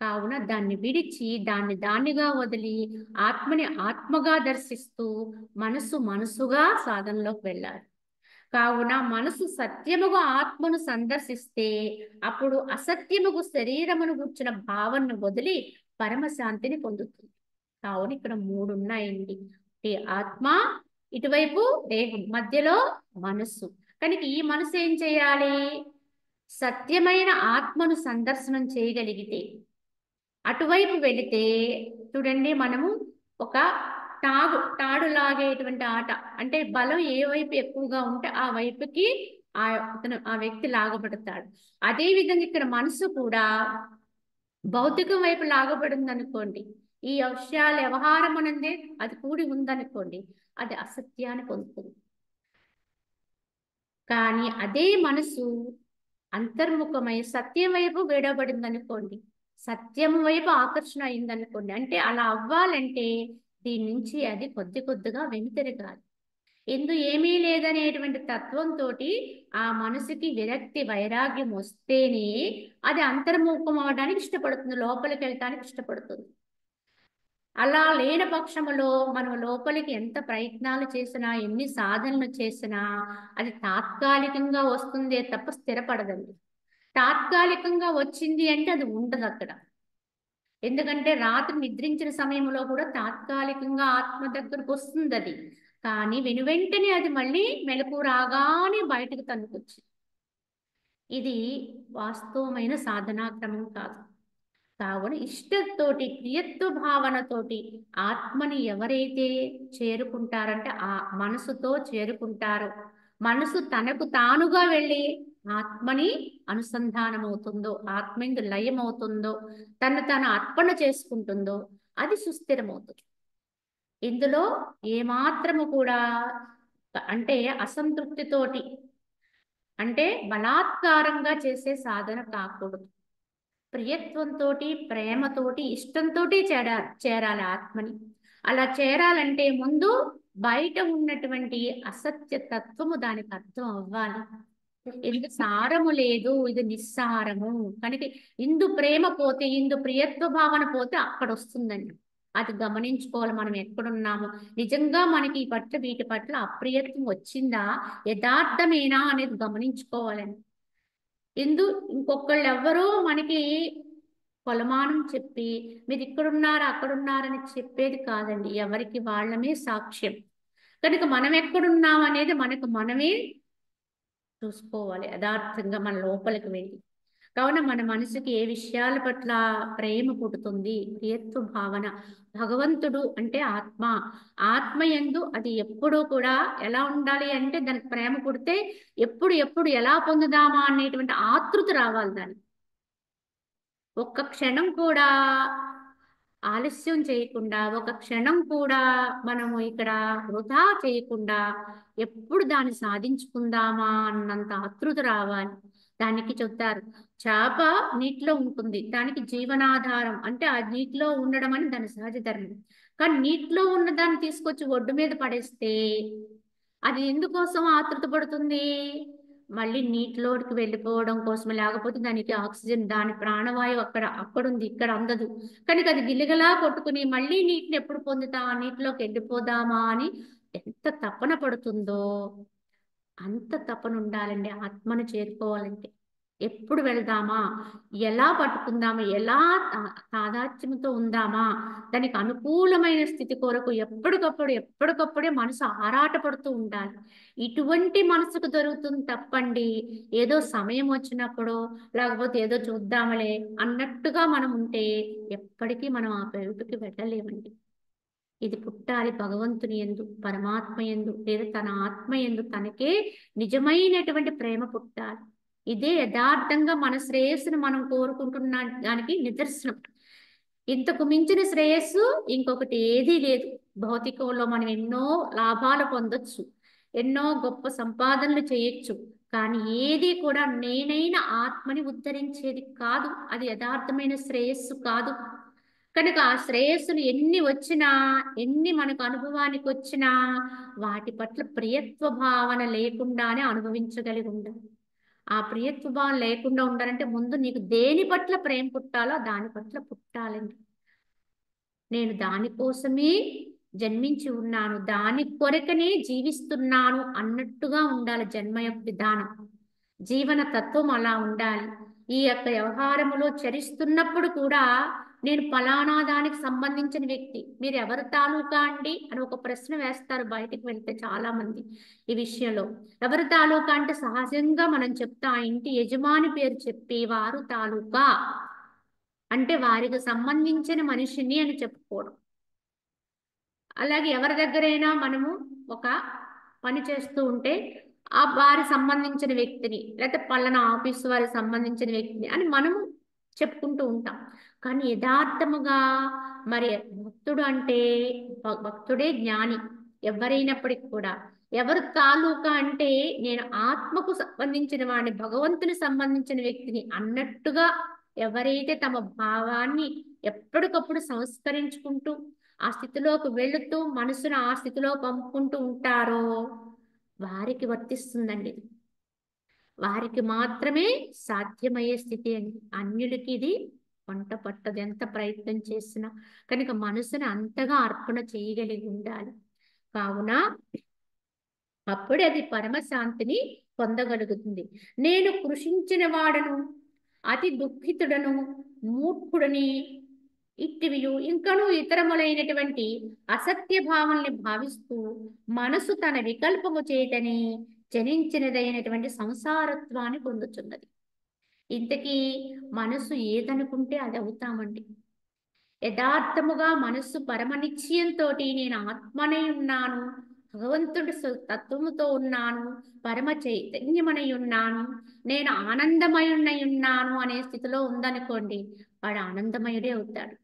కావున దాన్ని విడిచి దాన్నిగా వదిలి ఆత్మని ఆత్మగా దర్శిస్తూ మనసు మనసుగా సాధనలోకి వెళ్ళాలి. కావున మనసు సత్యముగా ఆత్మను సందర్శిస్తే అప్పుడు అసత్యముగు శరీరమును గుర్చిన భావనను వదిలి పరమశాంతిని పొందుతుంది. కావున ఇక్కడ మూడు ఉన్నాయండి. ఆత్మ, ఇటువైపు దేహం, మధ్యలో మనస్సు. కనుక ఈ మనసు ఏం చేయాలి? సత్యమైన ఆత్మను సందర్శనం చేయగలిగితే అటువైపు వెళితే చూడండి, మనము ఒక తాడు లాగేటువంటి ఆట. అంటే బలం ఏ వైపు ఎక్కువగా ఉంటే ఆ వైపుకి ఆ వ్యక్తి లాగబడతాడు. అదే విధంగా ఇక్కడ మనసు కూడా భౌతికం వైపు లాగబడింది అనుకోండి, ఈ విషయాల వ్యవహారం అనేది అది కూడి ఉందనుకోండి, అది అసత్యాన్ని పొందుతుంది. కానీ అదే మనసు అంతర్ముఖమై సత్యం వైపు విడబడింది అనుకోండి, సత్యం వైపు ఆకర్షణ అయిందనుకోండి, అంటే అలా అవ్వాలంటే దీని నుంచి అది కొద్దిగా వెనుతిరగాలి. ఏమీ లేదనేటువంటి తత్వంతో ఆ మనసుకి విరక్తి వైరాగ్యం వస్తేనే అది అంతర్ముఖం అవడానికి ఇష్టపడుతుంది, లోపలికి వెళ్ళటానికి ఇష్టపడుతుంది. అలా లేని పక్షములో మనం లోపలికి ఎంత ప్రయత్నాలు చేసినా, ఎన్ని సాధనలు చేసినా అది తాత్కాలికంగా వస్తుందే తప్ప స్థిరపడదండి. తాత్కాలికంగా వచ్చింది అంటే అది ఉండదు అక్కడ. ఎందుకంటే రాత్రి నిద్రించిన సమయంలో కూడా తాత్కాలికంగా ఆత్మ దగ్గరకు వస్తుంది అది. కానీ వెనువెంటనే అది మళ్ళీ మెలకు రాగానే బయటకు తన్నుకొచ్చింది. ఇది వాస్తవమైన సాధనా క్రమం కాదు. కావున ఇష్టతోటి, ప్రియత్వ భావనతోటి ఆత్మని ఎవరైతే చేరుకుంటారంటే ఆ మనసుతో చేరుకుంటారో, మనసు తనకు తానుగా వెళ్ళి ఆత్మని అనుసంధానమవుతుందో, ఆత్మేందు లయమవుతుందో, తను అర్పణ చేసుకుంటుందో అది సుస్థిరమవుతుంది. ఇందులో ఏమాత్రము కూడా అంటే అసంతృప్తితోటి, అంటే బలాత్కారంగా చేసే సాధన కాకూడదు. ప్రియత్వంతో, ప్రేమతోటి, ఇష్టంతో చేరాలి ఆత్మని. అలా చేరాలంటే ముందు బయట ఉన్నటువంటి అసత్య తత్వము దానికి అర్థం అవ్వాలి. ఇది సారము లేదు, ఇది నిస్సారము. కనుక ఇందు ప్రేమ పోతే, ఇందు ప్రియత్వ భావన పోతే అక్కడ వస్తుందండి. అది గమనించుకోవాలి. మనం ఎక్కడున్నాము, నిజంగా మనకి వీటి పట్ల అప్రియత్వం వచ్చిందా, యథార్థమేనా అనేది గమనించుకోవాలండి. ఇంకొకళ్ళు ఎవ్వరూ మనకి కొలమానం చెప్పి మీరు ఇక్కడున్నారు అక్కడున్నారని చెప్పేది కాదండి. ఎవరికి వాళ్ళమే సాక్ష్యం. కనుక మనం ఎక్కడున్నాం అనేది మనకు మనమే చూసుకోవాలి యథార్థంగా మన లోపలికి వెళ్ళి. కావున మన మనసుకి ఏ విషయాల పట్ల ప్రేమ పుట్టుతుంది, ప్రియత్వ భావన. భగవంతుడు అంటే ఆత్మ. ఆత్మ యందు అది ఎప్పుడూ కూడా ఎలా ఉండాలి అంటే దానికి ప్రేమ పుడితే ఎప్పుడు ఎప్పుడు ఎలా పొందుదామా అనేటువంటి ఆతృత రావాలి దానికి. ఒక్క క్షణం కూడా ఆలస్యం చేయకుండా, ఒక క్షణం కూడా మనము ఇక్కడ వృధా చేయకుండా ఎప్పుడు దాన్ని సాధించుకుందామా అన్నంత ఆతృత రావాలి. దానికి చెప్తారు చేప నీటిలో ఉంటుంది, దానికి జీవనాధారం అంటే ఆ నీటిలో ఉండడం అని దాని సహజ ధర్మం. కానీ నీటిలో ఉన్న దాన్ని తీసుకొచ్చి ఒడ్డు మీద పడేస్తే అది ఎందుకోసం ఆతృత పడుతుంది? మళ్ళీ నీటిలోకి వెళ్ళిపోవడం కోసం, లేకపోతే దానికి ఆక్సిజన్, దాని ప్రాణవాయువు అక్కడుంది, ఇక్కడ అందదు. కనుక అది గిలగలా కొట్టుకుని మళ్ళీ నీటిని ఎప్పుడు పొందుతా, నీటిలోకి వెళ్ళిపోదామా అని ఎంత తపన పడుతుందో అంత తపన ఉండాలండి ఆత్మను చేరుకోవాలంటే. ఎప్పుడు వెళ్దామా, ఎలా పట్టుకుందామా, ఎలా తాదాత్మ్యంతో ఉందామా, దానికి అనుకూలమైన స్థితి కొరకు ఎప్పటికప్పుడే మనసు ఆరాటపడుతూ ఉండాలి. ఇటువంటి మనసుకు దొరుకుతుంది తప్పండి ఏదో సమయం వచ్చినప్పుడు, లేకపోతే ఏదో చూద్దామలే అన్నట్టుగా మనం ఉంటే ఎప్పటికీ మనం ఆ వైపుకి వెళ్ళలేమండి. ఇది పుట్టాలి భగవంతుని యందు, పరమాత్మ యందు, లేదా తన ఆత్మ యందు తనకే నిజమైనటువంటి ప్రేమ పుట్టాలి. ఇదే యథార్థంగా మన శ్రేయస్సును మనం కోరుకుంటున్న దానికి నిదర్శనం. ఇంతకు మించిన శ్రేయస్సు ఇంకొకటి ఏదీ లేదు. భౌతికంలో మనం ఎన్నో లాభాలు పొందొచ్చు, ఎన్నో గొప్ప సంపాదనలు చేయొచ్చు, కానీ ఏది కూడా నేనైన ఆత్మని ఉద్ధరించేది కాదు. అది యథార్థమైన శ్రేయస్సు కాదు. కనుక ఆ శ్రేయస్సులు ఎన్ని వచ్చినా, ఎన్ని మనకు అనుభవానికి వచ్చినా వాటి పట్ల ప్రియత్వ భావన లేకుండానే అనుభవించగలిగి ఉండాలి. ఆ ప్రియత్వ భావన లేకుండా ఉండాలంటే ముందు నీకు దేని పట్ల ప్రేమ పుట్టాలో దాని పట్ల పుట్టాలండి. నేను దానికోసమే జన్మించి ఉన్నాను, దాని కొరకనే జీవిస్తున్నాను అన్నట్టుగా ఉండాలి జన్మ యొక్క విధానం, జీవన తత్వం అలా ఉండాలి. ఈ యొక్క వ్యవహారములో చరిస్తున్నప్పుడు కూడా నేను ఫలానా దానికి సంబంధించిన వ్యక్తి, మీరు ఎవరి తాలూకా అండి అని ఒక ప్రశ్న వేస్తారు బయటికి వెళ్తే చాలా మంది. ఈ విషయంలో ఎవరి తాలూకా అంటే సహజంగా మనం చెప్తా, ఆ ఇంటి యజమాని పేరు చెప్పి వారు తాలూకా అంటే వారికి సంబంధించిన మనిషిని అని చెప్పుకోవడం. అలాగే ఎవరి దగ్గరైనా మనము ఒక పని చేస్తూ ఉంటే ఆ వారికి సంబంధించిన వ్యక్తిని, లేకపోతే పలానా ఆఫీసు వారికి సంబంధించిన వ్యక్తిని అని మనము చెప్పుకుంటూ ఉంటాం. కానీ యథార్థముగా మరి భక్తుడు అంటే భక్తుడే జ్ఞాని ఎవరైనప్పటికి కూడా. ఎవరు తాలూకా అంటే నేను ఆత్మకు సంబంధించిన వాడిని, భగవంతుని సంబంధించిన వ్యక్తిని అన్నట్టుగా ఎవరైతే తమ భావాన్ని ఎప్పటికప్పుడు సంస్కరించుకుంటూ ఆ స్థితిలోకి వెళుతూ మనసును ఆ స్థితిలో పంపుకుంటూ ఉంటారో వారికి వర్తిస్తుందండి. వారికి మాత్రమే సాధ్యమయ్యే స్థితి అండి. అన్యులకి ఇది వంట పట్టదు ఎంత ప్రయత్నం చేసినా. కనుక మనసును అంతగా అర్పణ చేయగలిగి ఉండాలి. కావున అప్పుడే అది పరమశాంతిని పొందగలుగుతుంది. నేను కృషించిన వాడను, అతి దుఃఖితుడను, మూర్ఖుడని ఇట్టివియు ఇంకనూ ఇతరములైనటువంటి అసత్య భావనల్ని భావిస్తూ మనసు తన వికల్పము చేతని జనించినదైనటువంటి సంసారత్వాన్ని పొందుతున్నది. ఇంతకీ మనసు ఏదనుకుంటే అది అవుతామండి. యథార్థముగా మనస్సు పరమ నిశ్చయంతో నేను ఆత్మనై ఉన్నాను, భగవంతుడి తత్వముతో ఉన్నాను, పరమ చైతన్యమనై ఉన్నాను, నేను ఆనందమయున్నై ఉన్నాను అనే స్థితిలో ఉందనుకోండి, వాడు ఆనందమయుడే అవుతాడు.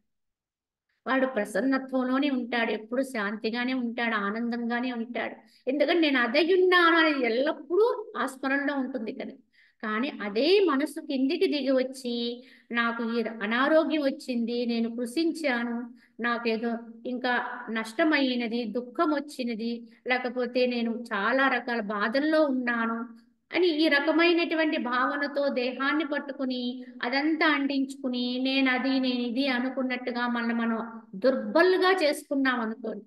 వాడు ప్రసన్నత్వంలోనే ఉంటాడు, ఎప్పుడు శాంతిగానే ఉంటాడు, ఆనందంగానే ఉంటాడు. ఎందుకంటే నేను అదయ్యున్నాను అనేది ఎల్లప్పుడూ ఆ స్మరణలో ఉంటుంది కదా. కానీ అదే మనసు కిందికి దిగి వచ్చి నాకు ఈ అనారోగ్యం వచ్చింది, నేను కృషించాను, నాకేదో ఇంకా నష్టమైనది, దుఃఖం వచ్చినది, లేకపోతే నేను చాలా రకాల బాధల్లో ఉన్నాను అని ఈ రకమైనటువంటి భావనతో దేహాన్ని పట్టుకుని అదంతా అంటించుకుని నేను ఇది అనుకున్నట్టుగా మనం దుర్బలుగా చేసుకున్నాం అనుకోండి.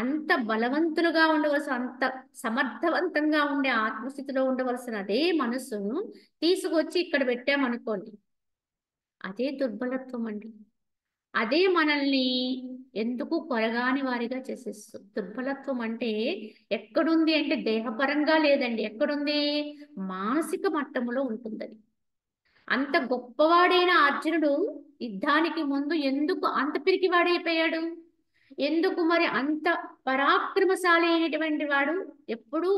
అంత బలవంతులుగా ఉండవలసిన, అంత సమర్థవంతంగా ఉండే ఆత్మస్థితిలో ఉండవలసిన అదే మనసును తీసుకొచ్చి ఇక్కడ పెట్టామనుకోండి, అదే దుర్బలత్వం అండి. అదే మనల్ని ఎందుకు కొరగాని వారిగా చేసేస్తుంది. దుర్బలత్వం అంటే ఎక్కడుంది అంటే దేహపరంగా లేదండి, ఎక్కడుంది మానసిక మట్టములో ఉంటుంది. అంత గొప్పవాడైన అర్జునుడు యుద్ధానికి ముందు ఎందుకు అంత పిరికివాడైపోయాడు? ఎందుకు మరి అంత పరాక్రమశాలి అయినటువంటి వాడు, ఎప్పుడు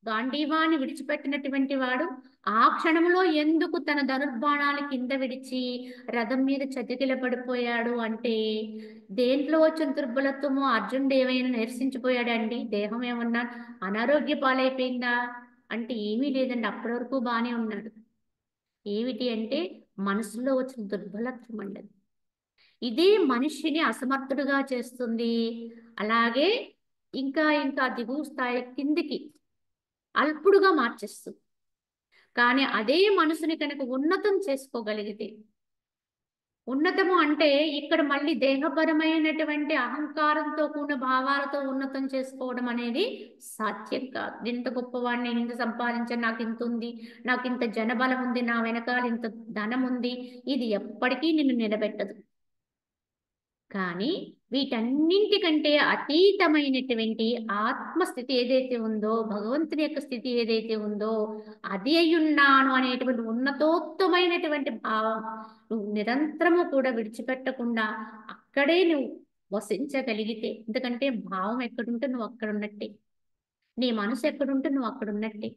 గాంధీవాన్ని విడిచిపెట్టినటువంటి వాడు ఆ క్షణంలో ఎందుకు తన ధనుర్బాణాలు కింద విడిచి రథం మీద చతికిల పడిపోయాడు అంటే, దేంట్లో వచ్చిన దుర్బలత్వమో అర్జునుడు ఏమైనా నిరసించిపోయాడండి? దేహం ఏమన్నా అనారోగ్య పాలైపోయిందా అంటే ఏమీ లేదండి, అప్పటి వరకు బాగానే ఉన్నాడు. ఏమిటి అంటే మనసులో వచ్చిన దుర్బలత్వం అండి. ఇదే మనిషిని అసమర్థుడుగా చేస్తుంది. అలాగే ఇంకా ఇంకా దిగువ స్థాయి కిందికి అల్పుడుగా మార్చేస్తుంది. కానీ అదే మనసుని కనుక ఉన్నతం చేసుకోగలిగితే, ఉన్నతము అంటే ఇక్కడ మళ్ళీ దేహపరమైనటువంటి అహంకారంతో కూడిన భావాలతో ఉన్నతం చేసుకోవడం అనేది సాధ్యం కాదు. ఇంత గొప్పవాడిని, నేను ఇంత సంపాదించాను, నాకు ఇంత ఉంది, నాకు ఇంత జనబలం ఉంది, నా వెనకాల ఇంత ధనం ఉంది, ఇది ఎప్పటికీ నిన్ను నిలబెట్టదు. కానీ వీటన్నింటికంటే అతీతమైనటువంటి ఆత్మస్థితి ఏదైతే ఉందో, భగవంతుని యొక్క స్థితి ఏదైతే ఉందో, అది అయ్యున్నాను అనేటువంటి ఉన్నతోత్తమైనటువంటి భావం నువ్వు నిరంతరము కూడా విడిచిపెట్టకుండా అక్కడే నువ్వు వసించగలిగితే, ఎందుకంటే భావం ఎక్కడుంటే నువ్వు అక్కడ ఉన్నట్టే, నీ మనసు ఎక్కడుంటే నువ్వు అక్కడ ఉన్నట్టే.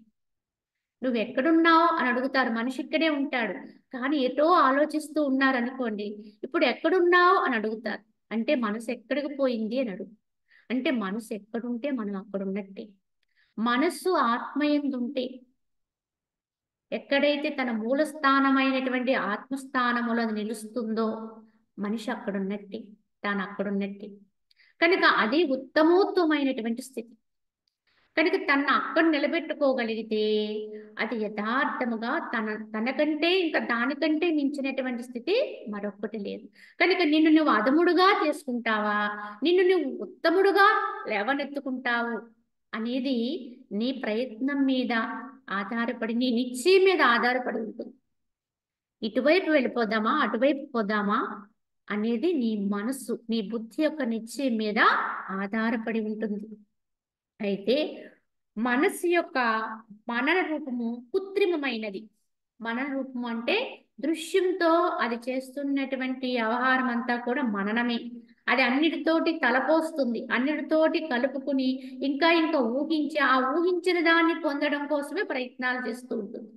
నువ్వు ఎక్కడున్నావు అని అడుగుతారు, మనిషి ఇక్కడే ఉంటాడు కానీ ఎటో ఆలోచిస్తూ ఉన్నారనుకోండి, ఇప్పుడు ఎక్కడున్నావు అని అడుగుతారు, అంటే మనసు ఎక్కడికి పోయింది అని అడుగు. అంటే మనసు ఎక్కడుంటే మనం అక్కడ ఉన్నట్టే. మనస్సు ఆత్మయందుంటే, ఎక్కడైతే తన మూల స్థానమైనటువంటి ఆత్మస్థానములో అది నిలుస్తుందో మనిషి అక్కడ ఉన్నట్టే, తాను అక్కడున్నట్టే. కనుక అది ఉత్తమోత్తమైనటువంటి స్థితి. కనుక తను అక్కడ నిలబెట్టుకోగలిగితే అది యథార్థముగా తనకంటే ఇంకా దానికంటే మించినటువంటి స్థితి మరొకటి లేదు. కనుక నిన్ను నువ్వు అధముడుగా చేసుకుంటావా, నిన్ను నువ్వు ఉత్తముడుగా లేవనెత్తుకుంటావు అనేది నీ ప్రయత్నం మీద ఆధారపడి, నీ నిశ్చయం మీద ఆధారపడి ఉంటుంది. ఇటువైపు వెళ్ళిపోదామా అటువైపు పోదామా అనేది నీ మనసు, నీ బుద్ధి యొక్క నిశ్చయం మీద ఆధారపడి ఉంటుంది. అయితే మనసు యొక్క మనన రూపము కృత్రిమమైనది. మనన రూపము అంటే దృశ్యంతో అది చేస్తున్నటువంటి వ్యవహారం అంతా కూడా మననమే. అది అన్నిటితోటి తలపోస్తుంది, అన్నిటితోటి కలుపుకుని ఇంకా ఇంకా ఊహించి ఆ ఊహించిన దాన్ని పొందడం కోసమే ప్రయత్నాలు చేస్తూ ఉంటుంది.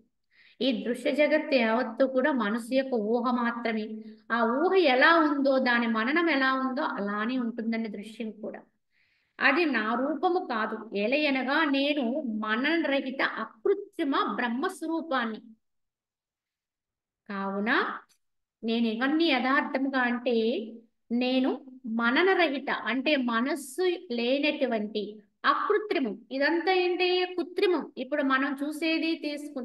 ఈ దృశ్య జగత్తు యావత్తు కూడా మనసు యొక్క ఊహ మాత్రమే. ఆ ఊహ ఎలా ఉందో, దాని మననం ఎలా ఉందో అలానే ఉంటుందండి దృశ్యం కూడా. అది నా రూపము కాదు, ఎలయనగా నేను మననరహిత అకృత్రిమ బ్రహ్మస్వరూపాన్ని. కావున నేను ఇవన్నీ యథార్థముగా అంటే, నేను మననరహిత అంటే మనస్సు లేనటువంటి అకృత్రిమం. ఇదంతా ఏంటి? కృత్రిమం. ఇప్పుడు మనం చూసేది,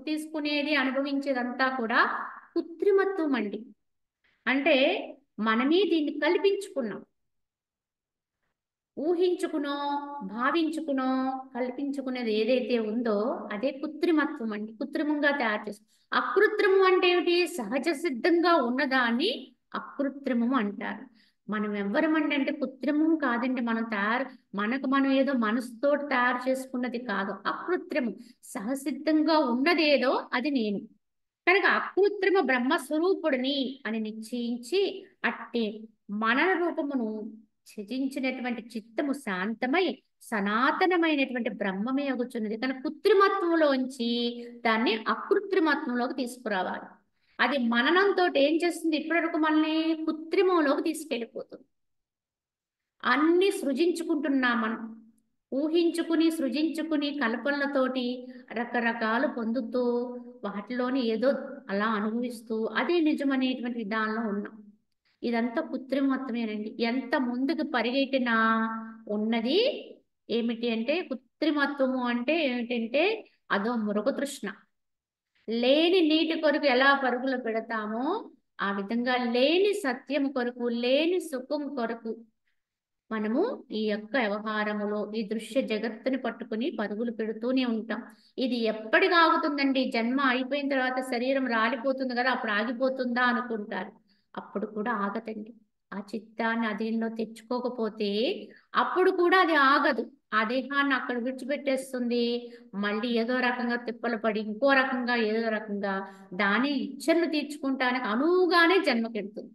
తీసుకునేది, అనుభవించేదంతా కూడా కృత్రిమత్వం అండి. అంటే మనమే దీన్ని కల్పించుకున్నాం. ఊహించుకునో, భావించుకునో, కల్పించుకునేది ఏదైతే ఉందో అదే కృత్రిమత్వం అండి. కృత్రిమంగా తయారు చేస్తాం. అకృత్రిమం అంటే ఏమిటి? సహజ సిద్ధంగా ఉన్నదాన్ని అకృత్రిమం అంటారు. మనం ఎవ్వరమండి అంటే కృత్రిమం కాదండి. మనం ఏదో మనసుతో తయారు చేసుకున్నది కాదు. అకృత్రిమం సహసిద్ధంగా ఉన్నదేదో అది నేను. కనుక అకృత్రిమ బ్రహ్మస్వరూపుడిని అని నిశ్చయించి అట్టి మనన రూపమును త్యజించినటువంటి చిత్తము శాంతమై సనాతనమైనటువంటి బ్రహ్మమే అగుచున్నది. కానీ కృత్రిమత్వంలోంచి దాన్ని అకృత్రిమత్వంలోకి తీసుకురావాలి. అది మననంతో ఏం చేస్తుంది? ఇప్పటివరకు మనల్ని కృత్రిమంలోకి తీసుకెళ్ళిపోతుంది. అన్ని సృజించుకుంటున్నాం మనం, ఊహించుకుని సృజించుకుని కల్పనలతోటి రకరకాలు పొందుతూ వాటిలోని ఏదో అలా అనుభవిస్తూ అదే నిజమనేటువంటి విధానంలో ఉన్నాం. ఇదంతా కృత్రిమత్వమేనండి. ఎంత ముందుకు పరిగెట్టినా ఉన్నది ఏమిటి అంటే కృత్రిమత్వము అంటే ఏమిటంటే అదో మృగతృష్ణ. లేని నీటి కొరకు ఎలా పరుగులు పెడతామో ఆ విధంగా లేని సత్యం కొరకు, లేని సుఖం కొరకు మనము ఈ యొక్క వ్యవహారములో ఈ దృశ్య జగత్తుని పట్టుకుని పరుగులు పెడుతూనే ఉంటాం. ఇది ఎప్పటికి ఆగుతుందండి? జన్మ అయిపోయిన తర్వాత శరీరం రాలిపోతుంది కదా, అప్పుడు ఆగిపోతుందా అనుకుంటారు. అప్పుడు కూడా ఆగదండి. ఆ చిత్తాన్ని అధీనంలో తెచ్చుకోకపోతే అప్పుడు కూడా అది ఆగదు. ఆ దేహాన్ని అక్కడ విడిచిపెట్టేస్తుంది. మళ్ళీ ఏదో రకంగా తిప్పలు పడి, ఇంకో రకంగా ఏదో రకంగా దాని ఇచ్చను తీర్చుకుంటానికి అనువుగానే జన్మకెడుతుంది.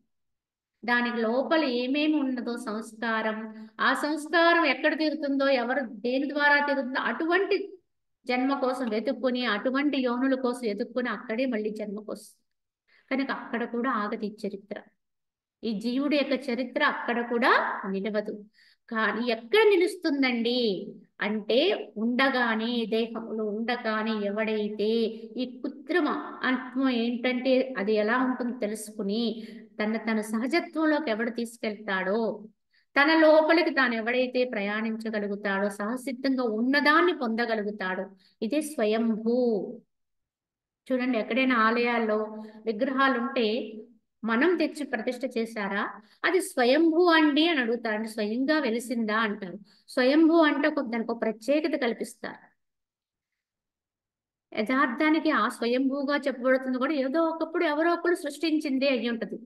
దానికి లోపల ఏమేమి ఉన్నదో సంస్కారం, ఆ సంస్కారం ఎక్కడ తీరుతుందో, ఎవరు దేని ద్వారా తీరుతుందో అటువంటి జన్మ కోసం వెతుక్కుని, అటువంటి యోనుల కోసం వెతుక్కుని అక్కడే మళ్ళీ జన్మకొస్తుంది. కనుక అక్కడ కూడా ఆగది ఈ చరిత్ర. ఈ జీవుడి యొక్క చరిత్ర అక్కడ కూడా నిలవదు. కానీ ఎక్కడ నిలుస్తుందండి అంటే, ఉండగానే దేహంలో ఉండగానే ఎవడైతే ఈ కృత్రిమ ఆత్మ ఏంటంటే అది ఎలా ఉంటుందో తెలుసుకుని తన సహజత్వంలోకి ఎవడు తీసుకెళ్తాడో, తన లోపలికి తాను ఎవడైతే ప్రయాణించగలుగుతాడో, సహసిద్ధంగా ఉన్నదాన్ని పొందగలుగుతాడో, ఇదే స్వయంభూ. చూడండి, ఎక్కడైనా ఆలయాల్లో విగ్రహాలు ఉంటే మనం తెచ్చి ప్రతిష్ఠ చేశారా, అది స్వయంభూ అండి అని అడుగుతారు. అంటే స్వయంగా వెలిసిందా అంటారు. స్వయంభూ అంటే దానికి ఒక ప్రత్యేకత కల్పిస్తారు. యథార్థానికి ఆ స్వయంభూగా చెప్పబడుతుంది కూడా ఏదో ఒకప్పుడు ఎవరో ఒకరు సృష్టించిందే అయి ఉంటది.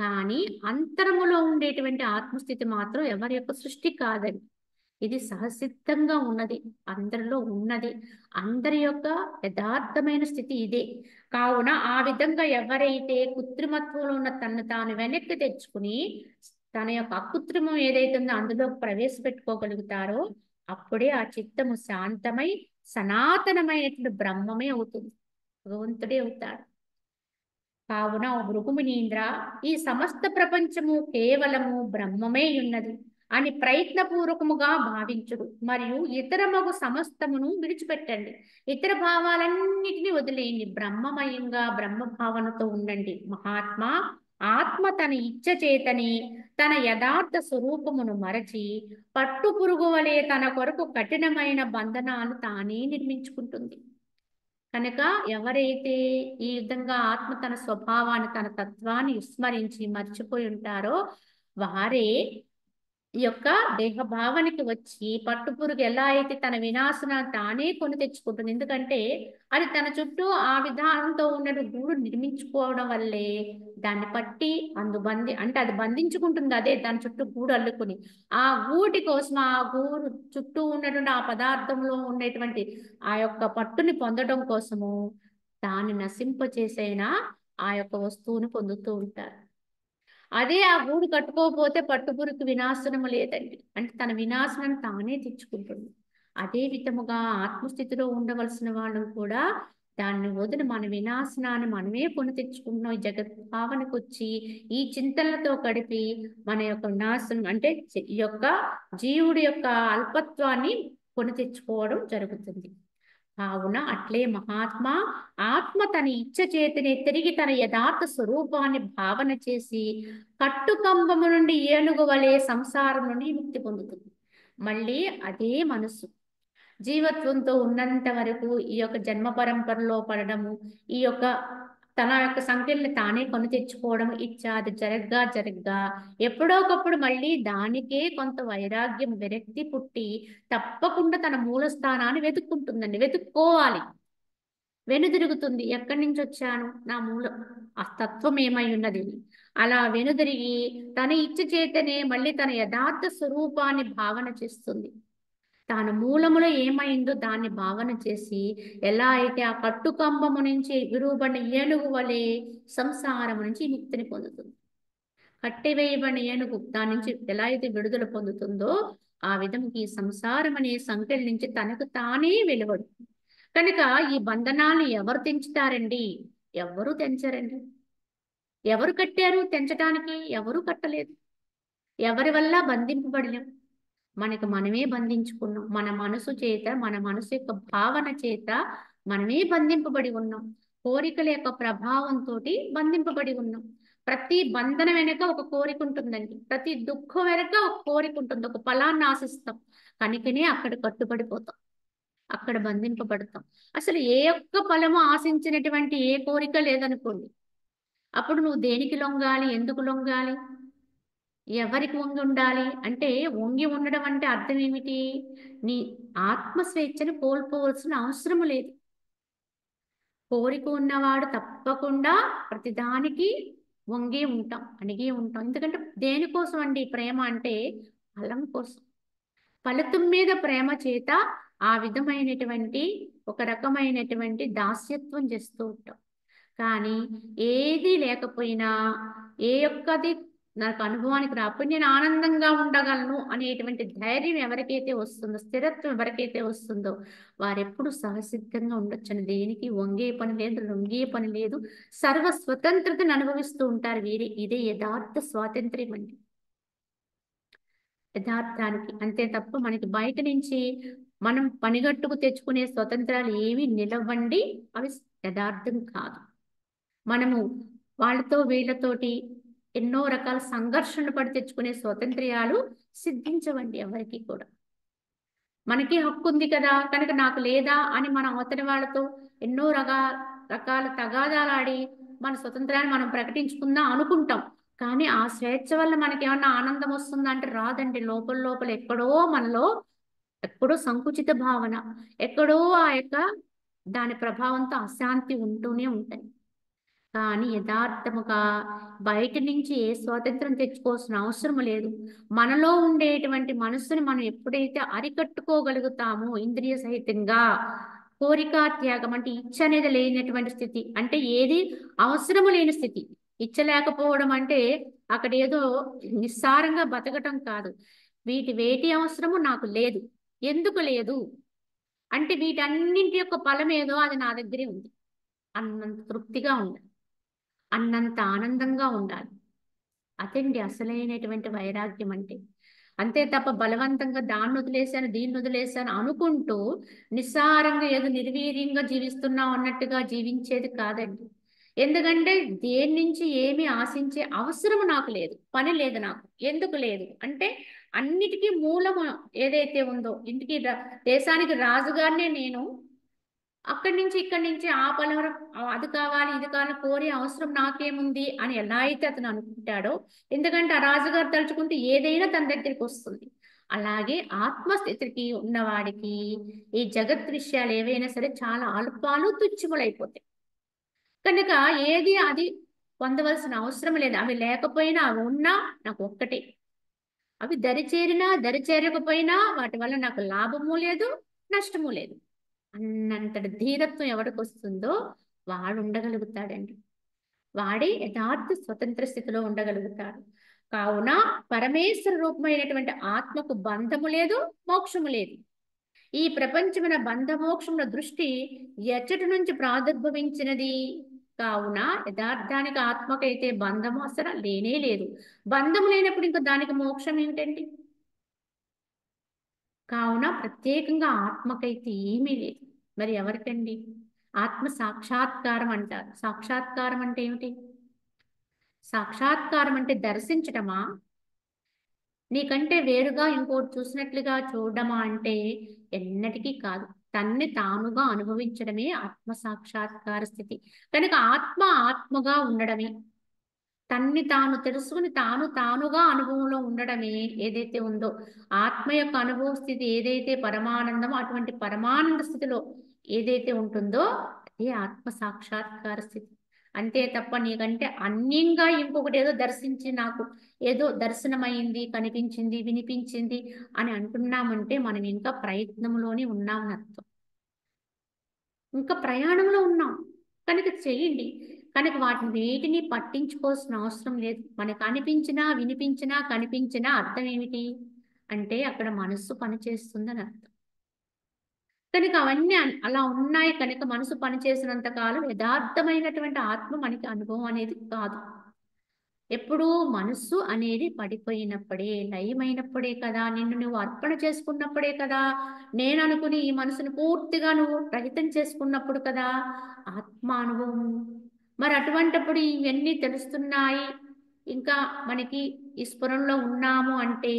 కానీ అంతరములో ఉండేటువంటి ఆత్మస్థితి మాత్రం ఎవరి యొక్క సృష్టి కాదండి. ఇది సహసిద్ధంగా ఉన్నది, అందరిలో ఉన్నది. అందరి యొక్క యథార్థమైన స్థితి ఇదే. కావున ఆ విధంగా ఎవరైతే కృత్రిమత్వంలో ఉన్న తను తాను వెనక్కి తెచ్చుకుని తన యొక్క అకృత్రిమం ఏదైతే ఉందో అందులో ప్రవేశపెట్టుకోగలుగుతారో, అప్పుడే ఆ చిత్తము శాంతమై సనాతనమైనటువంటి బ్రహ్మమే అవుతుంది, భగవంతుడే అవుతాడు. కావున ఓ భృగుమునీంద్ర, ఈ సమస్త ప్రపంచము కేవలము బ్రహ్మమే ఉన్నది అని ప్రయత్నపూర్వకముగా భావించుడు. మరియు ఇతరమగు సమస్తమును విడిచిపెట్టండి. ఇతర భావాలన్నిటినీ వదిలేయండి. బ్రహ్మమయంగా బ్రహ్మ భావనతో ఉండండి. మహాత్మా, ఆత్మ తన ఇచ్చ చేతని తన యథార్థ స్వరూపమును మరచి పట్టు పురుగు వలె తన కొరకు కఠినమైన బంధనాలు తానే నిర్మించుకుంటుంది. కనుక ఎవరైతే ఈ విధంగా ఆత్మ తన స్వభావాన్ని తన తత్వాన్ని విస్మరించి మర్చిపోయి ఉంటారో, వారే ఈ యొక్క దేహ భావనకి వచ్చి పట్టుపురుగు ఎలా అయితే తన వినాశనాన్ని తానే కొని తెచ్చుకుంటుంది. ఎందుకంటే అది తన చుట్టూ ఆ విధానంతో ఉన్న గూడు నిర్మించుకోవడం వల్లే దాన్ని పట్టి అంటే అది బంధించుకుంటుంది. అదే దాని చుట్టూ గూడు అల్లుకుని ఆ గూటి కోసం ఆ గూడు చుట్టూ ఉన్నటువంటి ఆ పదార్థంలో ఉండేటువంటి ఆ యొక్క పట్టుని పొందడం కోసము దాన్ని నశింపచేసైనా ఆ యొక్క వస్తువుని పొందుతూ ఉంటారు. అదే ఆ గూడు కట్టుకోకపోతే పట్టుపురుగు వినాశనము లేదండి. అంటే తన వినాశనం తానే తెచ్చుకుంటుంది. అదే విధముగా ఆత్మస్థితిలో ఉండవలసిన వాళ్ళు కూడా దాన్ని వదిలి మన వినాశనాన్ని మనమే కొని తెచ్చుకుంటున్నాం. ఈ జగత్ భావనకు వచ్చి ఈ చింతనలతో గడిపి మన యొక్క వినాశనం అంటే ఈ యొక్క జీవుడి యొక్క అల్పత్వాన్ని కొని తెచ్చుకోవడం జరుగుతుంది. కావున అట్లే మహాత్మా, ఆత్మ తన ఇచ్చ చేతిని తిరిగి తన యథార్థ స్వరూపాన్ని భావన చేసి కట్టుకంబము నుండి ఏనుగు వలె సంసారం నుండి ముక్తి పొందుతుంది. మళ్ళీ అదే మనసు జీవత్వంతో ఉన్నంత వరకు ఈ యొక్క జన్మ పరంపరలో పడడము, ఈ యొక్క తన యొక్క సంఖ్యల్ని తానే కొని తెచ్చుకోవడం ఇత్యాది జరగ్గా ఎప్పుడో ఒకప్పుడు మళ్ళీ దానికే కొంత వైరాగ్యం విరక్తి పుట్టి తప్పకుండా తన మూల స్థానాన్ని వెతుక్కుంటుందండి. వెతుక్కోవాలి. వెనుదిరుగుతుంది. ఎక్కడి నుంచి వచ్చాను, నా మూల ఆ తత్వం ఏమై ఉన్నది. అలా వెనుదిరిగి తన ఇచ్చ చేతనే మళ్ళీ తన యథార్థ స్వరూపాన్ని భావన చేస్తుంది. తాను మూలములో ఏమైందో దాన్ని భావన చేసి ఎలా అయితే ఆ కట్టుకంబము నుంచి విరువబడిన ఏనుగు వలె సంసారము నుంచి ముక్తిని పొందుతుంది. కట్టివేయబడిన ఏనుగు దాని నుంచి ఎలా అయితే విడుదల పొందుతుందో ఆ విధంగా ఈ సంసారం అనే సంఖ్యల నుంచి తనకు తానే వెలువడుతుంది. కనుక ఈ బంధనాలను ఎవరు తెంచుతారండి? ఎవరు తెంచరండి. ఎవరు కట్టారు తెంచడానికి? ఎవరు కట్టలేదు. ఎవరి వల్ల బంధింపబడలేం. మనకు మనమే బంధించుకున్నాం. మన మనసు చేత, మన మనసు యొక్క భావన చేత మనమే బంధింపబడి ఉన్నాం. కోరికల యొక్క ప్రభావంతో బంధింపబడి ఉన్నాం. ప్రతి బంధన వెనుక ఒక కోరిక ఉంటుందండి. ప్రతి దుఃఖం వెనుక ఒక కోరిక ఉంటుంది. ఒక ఫలాన్ని ఆశిస్తాం. కనుకనే అక్కడ కట్టుబడిపోతాం, అక్కడ బంధింపబడతాం. అసలు ఏ ఒక్క ఫలము ఆశించినటువంటి ఏ కోరిక లేదనుకోండి, అప్పుడు నువ్వు దేనికి లొంగాలి, ఎందుకు లొంగాలి, ఎవరికి వంగి ఉండాలి అంటే, వంగి ఉండడం అంటే అర్థం ఏమిటి? నీ ఆత్మ స్వేచ్ఛను కోల్పోవలసిన అవసరం లేదు. కోరిక ఉన్నవాడు తప్పకుండా ప్రతిదానికి వంగే ఉంటాం, అణిగే ఉంటాం. ఎందుకంటే దేనికోసం అండి ప్రేమ అంటే? ఫలం కోసం. ఫలితం మీద ప్రేమ చేత ఆ విధమైనటువంటి ఒక రకమైనటువంటి దాస్యత్వం చేస్తూ ఉంటాం. కానీ ఏది లేకపోయినా, ఏ ఒక్కది నాకు అనుభవానికి రాకపోయి నేను ఆనందంగా ఉండగలను అనేటువంటి ధైర్యం ఎవరికైతే వస్తుందో, స్థిరత్వం ఎవరికైతే వస్తుందో వారెప్పుడు సహసిద్ధంగా ఉండొచ్చని, దేనికి వంగే పని లేదు, లొంగే పని లేదు, సర్వ స్వతంత్రతను అనుభవిస్తూ ఉంటారు వీరే. ఇదే యథార్థ స్వాతంత్ర్యం అండి, యథార్థానికి. అంతే తప్ప మనకి బయట నుంచి మనం పనిగట్టుకు తెచ్చుకునే స్వతంత్రాలు ఏవి నిలవండి, అవి యథార్థం కాదు. మనము వాళ్ళతో వీళ్ళతోటి ఎన్నో రకాల సంఘర్షణలు పడి తెచ్చుకునే స్వాతంత్ర్యాలు సిద్ధించవండి ఎవరికి కూడా. మనకి హక్కు ఉంది కదా కనుక నాకు లేదా అని మనం అవతలి వాళ్ళతో ఎన్నో రకాల తగాదాలాడి మన స్వతంత్రాన్ని మనం ప్రకటించుకుందాం అనుకుంటాం. కానీ ఆ స్వేచ్ఛ వల్ల మనకి ఏమన్నా ఆనందం వస్తుందా అంటే రాదండి. లోపల లోపల ఎక్కడో మనలో ఎక్కడో సంకుచిత భావన, ఎక్కడో ఆ యొక్క దాని ప్రభావంతో అశాంతి ఉంటూనే ఉంటాయి. కానీ యథార్థముగా బయట నుంచి ఏ స్వాతంత్రం తెచ్చుకోవాల్సిన అవసరం లేదు. మనలో ఉండేటువంటి మనస్సుని మనం ఎప్పుడైతే అరికట్టుకోగలుగుతామో ఇంద్రియ సహితంగా, కోరికా త్యాగం అంటే ఇచ్చ అనేది లేనటువంటి స్థితి, అంటే ఏది అవసరము లేని స్థితి. ఇచ్చ లేకపోవడం అంటే అక్కడ ఏదో నిస్సారంగా బతకటం కాదు. వేటి అవసరము నాకు లేదు. ఎందుకు లేదు అంటే వీటన్నింటి యొక్క ఫలం ఏదో అది నా దగ్గరే ఉంది అన్నంత తృప్తిగా ఉండాలి, అన్నంత ఆనందంగా ఉండాలి. అదండి అసలైనటువంటి వైరాగ్యం అంటే. అంతే తప్ప బలవంతంగా దాన్ని వదిలేశాను దీన్ని వదిలేశాను అనుకుంటూ నిస్సారంగా ఏదో నిర్వీర్యంగా జీవిస్తున్నాం అన్నట్టుగా జీవించేది కాదండి. ఎందుకంటే దేని నుంచి ఏమి ఆశించే అవసరం నాకు లేదు, పని లేదు నాకు. ఎందుకు లేదు అంటే అన్నిటికీ మూలము ఏదైతే ఉందో, ఇంటికి దేశానికి రాజుగారినే నేను, అక్కడి నుంచి ఇక్కడి నుంచి ఆ పలవరం అది కావాలి ఇది కావాలి కోరే అవసరం నాకేముంది అని ఎలా అయితే అతను అనుకుంటాడో, ఎందుకంటే ఆ రాజుగారు తలుచుకుంటే ఏదైనా తన దగ్గరికి వస్తుంది. అలాగే ఆత్మస్థితికి ఉన్నవాడికి ఈ జగత్ విషయాలు ఏవైనా సరే చాలా అల్పాలు తుచ్చములైపోతాయి. కనుక ఏది అది పొందవలసిన అవసరం లేదు. అవి లేకపోయినా అవి ఉన్నా నాకు ఒక్కటే. అవి దరిచేరినా దరిచేరకపోయినా వాటి వల్ల నాకు లాభము లేదు, నష్టము లేదు అన్నంతటి ధీరత్వం ఎవరికి వస్తుందో వాడు ఉండగలుగుతాడండి. వాడే యథార్థ స్వతంత్ర స్థితిలో ఉండగలుగుతాడు. కావున పరమేశ్వర రూపమైనటువంటి ఆత్మకు బంధము లేదు, మోక్షము లేదు. ఈ ప్రపంచమైన బంధమోక్షముల దృష్టి ఎచ్చటి నుంచి ప్రాదుర్భవించినది. కావున యథార్థానికి ఆత్మకైతే బంధము అసలు లేనే లేదు. బంధము లేనప్పుడు ఇంకా దానికి మోక్షం ఏమిటండి? కావున ప్రత్యేకంగా ఆత్మకైతే ఏమీ లేదు. మరి ఎవరికండి? ఆత్మ సాక్షాత్కారం అంటారు. సాక్షాత్కారం అంటే ఏమిటి? సాక్షాత్కారం అంటే దర్శించటమా, నీకంటే వేరుగా ఇంకోటి చూసినట్లుగా చూడడమా అంటే ఎన్నటికీ కాదు. తన్ని తానుగా అనుభవించడమే ఆత్మ సాక్షాత్కార స్థితి. కనుక ఆత్మగా ఉండడమే, తన్ని తాను తెలుసుకుని తానుగా అనుభవంలో ఉండడమే ఏదైతే ఉందో, ఆత్మ యొక్క అనుభవ స్థితి ఏదైతే పరమానందమో అటువంటి పరమానంద స్థితిలో ఏదైతే ఉంటుందో అదే ఆత్మ సాక్షాత్కార స్థితి. అంతే తప్ప నీకంటే అన్యంగా ఇంకొకటి ఏదో దర్శించి నాకు ఏదో దర్శనమైంది, కనిపించింది, వినిపించింది అని అంటున్నామంటే మనం ఇంకా ప్రయత్నంలోనే ఉన్నామని అర్థం. ఇంకా ప్రయాణంలో ఉన్నాం కనుక చెయ్యండి. కనుక వాటిని వేటిని పట్టించుకోవాల్సిన అవసరం లేదు. మనకు అనిపించినా వినిపించినా కనిపించినా అర్థం ఏమిటి అంటే అక్కడ మనస్సు పనిచేస్తుందని అర్థం. కనుక అవన్నీ అలా ఉన్నాయి కనుక మనసు పనిచేసినంత కాలం యథార్థమైనటువంటి ఆత్మ మనకి అనుభవం అనేది కాదు. ఎప్పుడు మనస్సు అనేది పడిపోయినప్పుడే, లయమైనప్పుడే కదా, నిన్ను నువ్వు అర్పణ చేసుకున్నప్పుడే కదా, నేను అనుకుని ఈ మనసును పూర్తిగా నువ్వు రహితం చేసుకున్నప్పుడు కదా ఆత్మ అనుభవం. మరి అటువంటప్పుడు ఇవన్నీ తెలుస్తున్నాయి, ఇంకా మనకి ఈ స్ఫురణలో ఉన్నాము అంటే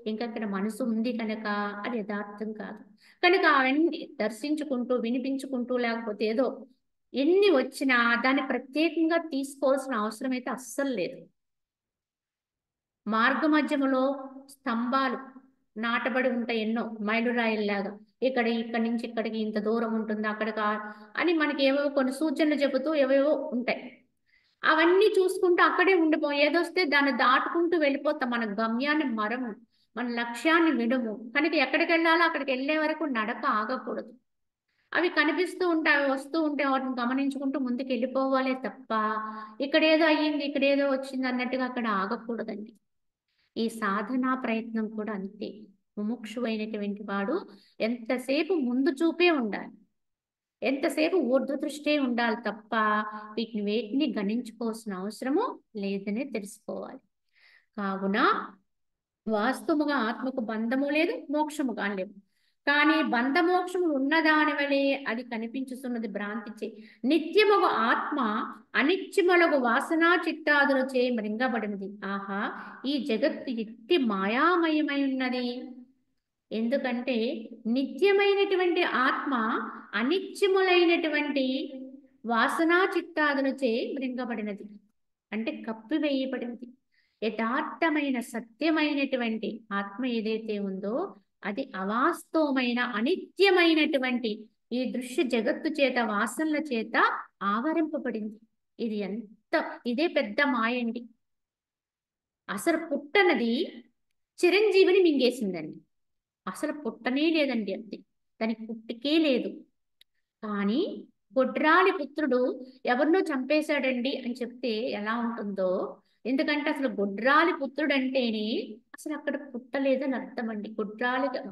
ఇంకా అక్కడ మనసు ఉంది కనుక అది యథార్థం కాదు. కనుక అవన్నీ దర్శించుకుంటూ వినిపించుకుంటూ లేకపోతే ఏదో ఎన్ని వచ్చినా దాన్ని ప్రత్యేకంగా తీసుకోవాల్సిన అవసరం అయితే అస్సలు లేదు. మార్గ మధ్యములో స్తంభాలు నాటబడి ఉంటాయి ఎన్నో మైలురాయిల్లాగా. ఇక్కడి నుంచి ఇక్కడికి ఇంత దూరం ఉంటుంది అక్కడికి అని మనకి ఏవేవో కొన్ని సూచనలు చెబుతూ ఏవేవో ఉంటాయి. అవన్నీ చూసుకుంటూ అక్కడే ఉండిపో, ఏదొస్తే దాన్ని దాటుకుంటూ వెళ్ళిపోతాం, మన గమ్యాన్ని మరము. మన లక్ష్యాన్ని విడుము. కనుక ఎక్కడికి వెళ్ళాలో అక్కడికి వెళ్ళే వరకు నడక ఆగకూడదు. అవి కనిపిస్తూ ఉంటాయి, అవి వస్తూ ఉంటే వాటిని గమనించుకుంటూ ముందుకు వెళ్ళిపోవాలే తప్ప ఇక్కడేదో అయ్యింది, ఇక్కడేదో వచ్చింది అన్నట్టుగా అక్కడ ఆగకూడదండి. ఈ సాధనా ప్రయత్నం కూడా అంతే. ముముక్షువైనటువంటి వాడు ఎంతసేపు ముందు చూపే ఉండాలి, ఎంతసేపు ఊర్ధ్వ దృష్టే ఉండాలి తప్ప వీటిని వేటిని గణించుకోవాల్సిన అవసరము లేదనే తెలుసుకోవాలి. కావున వాస్తవముగా ఆత్మకు బంధము లేదు, మోక్షము కాలేవు. కానీ బంధమోక్షములు ఉన్నదాని వలె అది కనిపించుతున్నది భ్రాంతిచే. నిత్యముగు ఆత్మ అనిత్యములగు వాసనా చిత్తాదులచే మృంగబడినది. ఆహా, ఈ జగత్తు ఎట్టి మాయామయమై ఉన్నది. ఎందుకంటే నిత్యమైనటువంటి ఆత్మ అనిత్యములైనటువంటి వాసనా చిత్తాదులచే మృంగబడినది, అంటే కప్పివేయబడినది. యథార్థమైన సత్యమైనటువంటి ఆత్మ ఏదైతే ఉందో అది అవాస్తవమైన అనిత్యమైనటువంటి ఈ దృశ్య జగత్తు చేత, వాసనల చేత ఆవరింపబడింది. ఇది ఇదే పెద్ద మాయండి. అసలు పుట్టనది చిరంజీవిని మింగేసిందండి. అసలు పుట్టనే లేదండి, అంతే, దానికి పుట్టుకే లేదు. కానీ గొడ్రాలి పుత్రుడు ఎవరినో చంపేశాడండి అని చెప్తే ఎలా ఉంటుందో. ఎందుకంటే అసలు గొడ్రాలి పుత్రుడు అంటేనే అసలు అక్కడ పుట్టలేదని అర్థం అండి.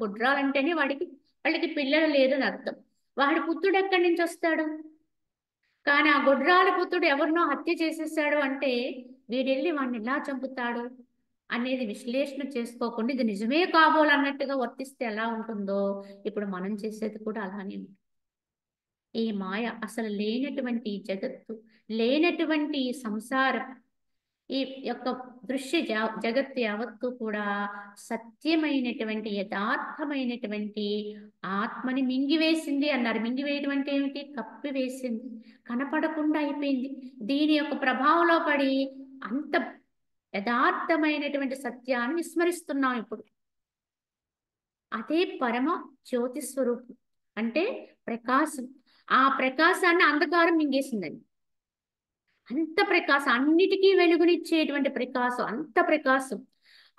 గొడ్రాలంటేనే వాళ్ళకి పిల్లలు లేదని అర్థం. వాడి పుత్రుడు ఎక్కడి నుంచి వస్తాడు? కానీ ఆ గొడ్రాలి పుత్రుడు ఎవరినో హత్య చేసేసాడు అంటే వీడెళ్ళి వాడిని ఎలా చంపుతాడు అనేది విశ్లేషణ చేసుకోకుండా ఇది నిజమే కాబోలన్నట్టుగా వర్తిస్తే ఎలా ఉంటుందో ఇప్పుడు మనం చేసేది కూడా అలానే ఉంటుంది. ఈ మాయ అసలు లేనటువంటి జగత్తు, లేనటువంటి సంసారం, ఈ యొక్క దృశ్య జగత్తు యావత్తు కూడా సత్యమైనటువంటి యథార్థమైనటువంటి ఆత్మని మింగివేసింది అన్నారు. మింగివేయడం అంటే ఏమిటి? కప్పివేసింది, కనపడకుండా అయిపోయింది. దీని యొక్క ప్రభావంలో పడి అంత యథార్థమైనటువంటి సత్యాన్ని విస్మరిస్తున్నాం ఇప్పుడు. అదే పరమ జ్యోతి స్వరూపం అంటే ప్రకాశం. ఆ ప్రకాశాన్ని అంధకారం మింగేసిందండి. అంత ప్రకాశం, అన్నిటికీ వెలుగునిచ్చేటువంటి ప్రకాశం,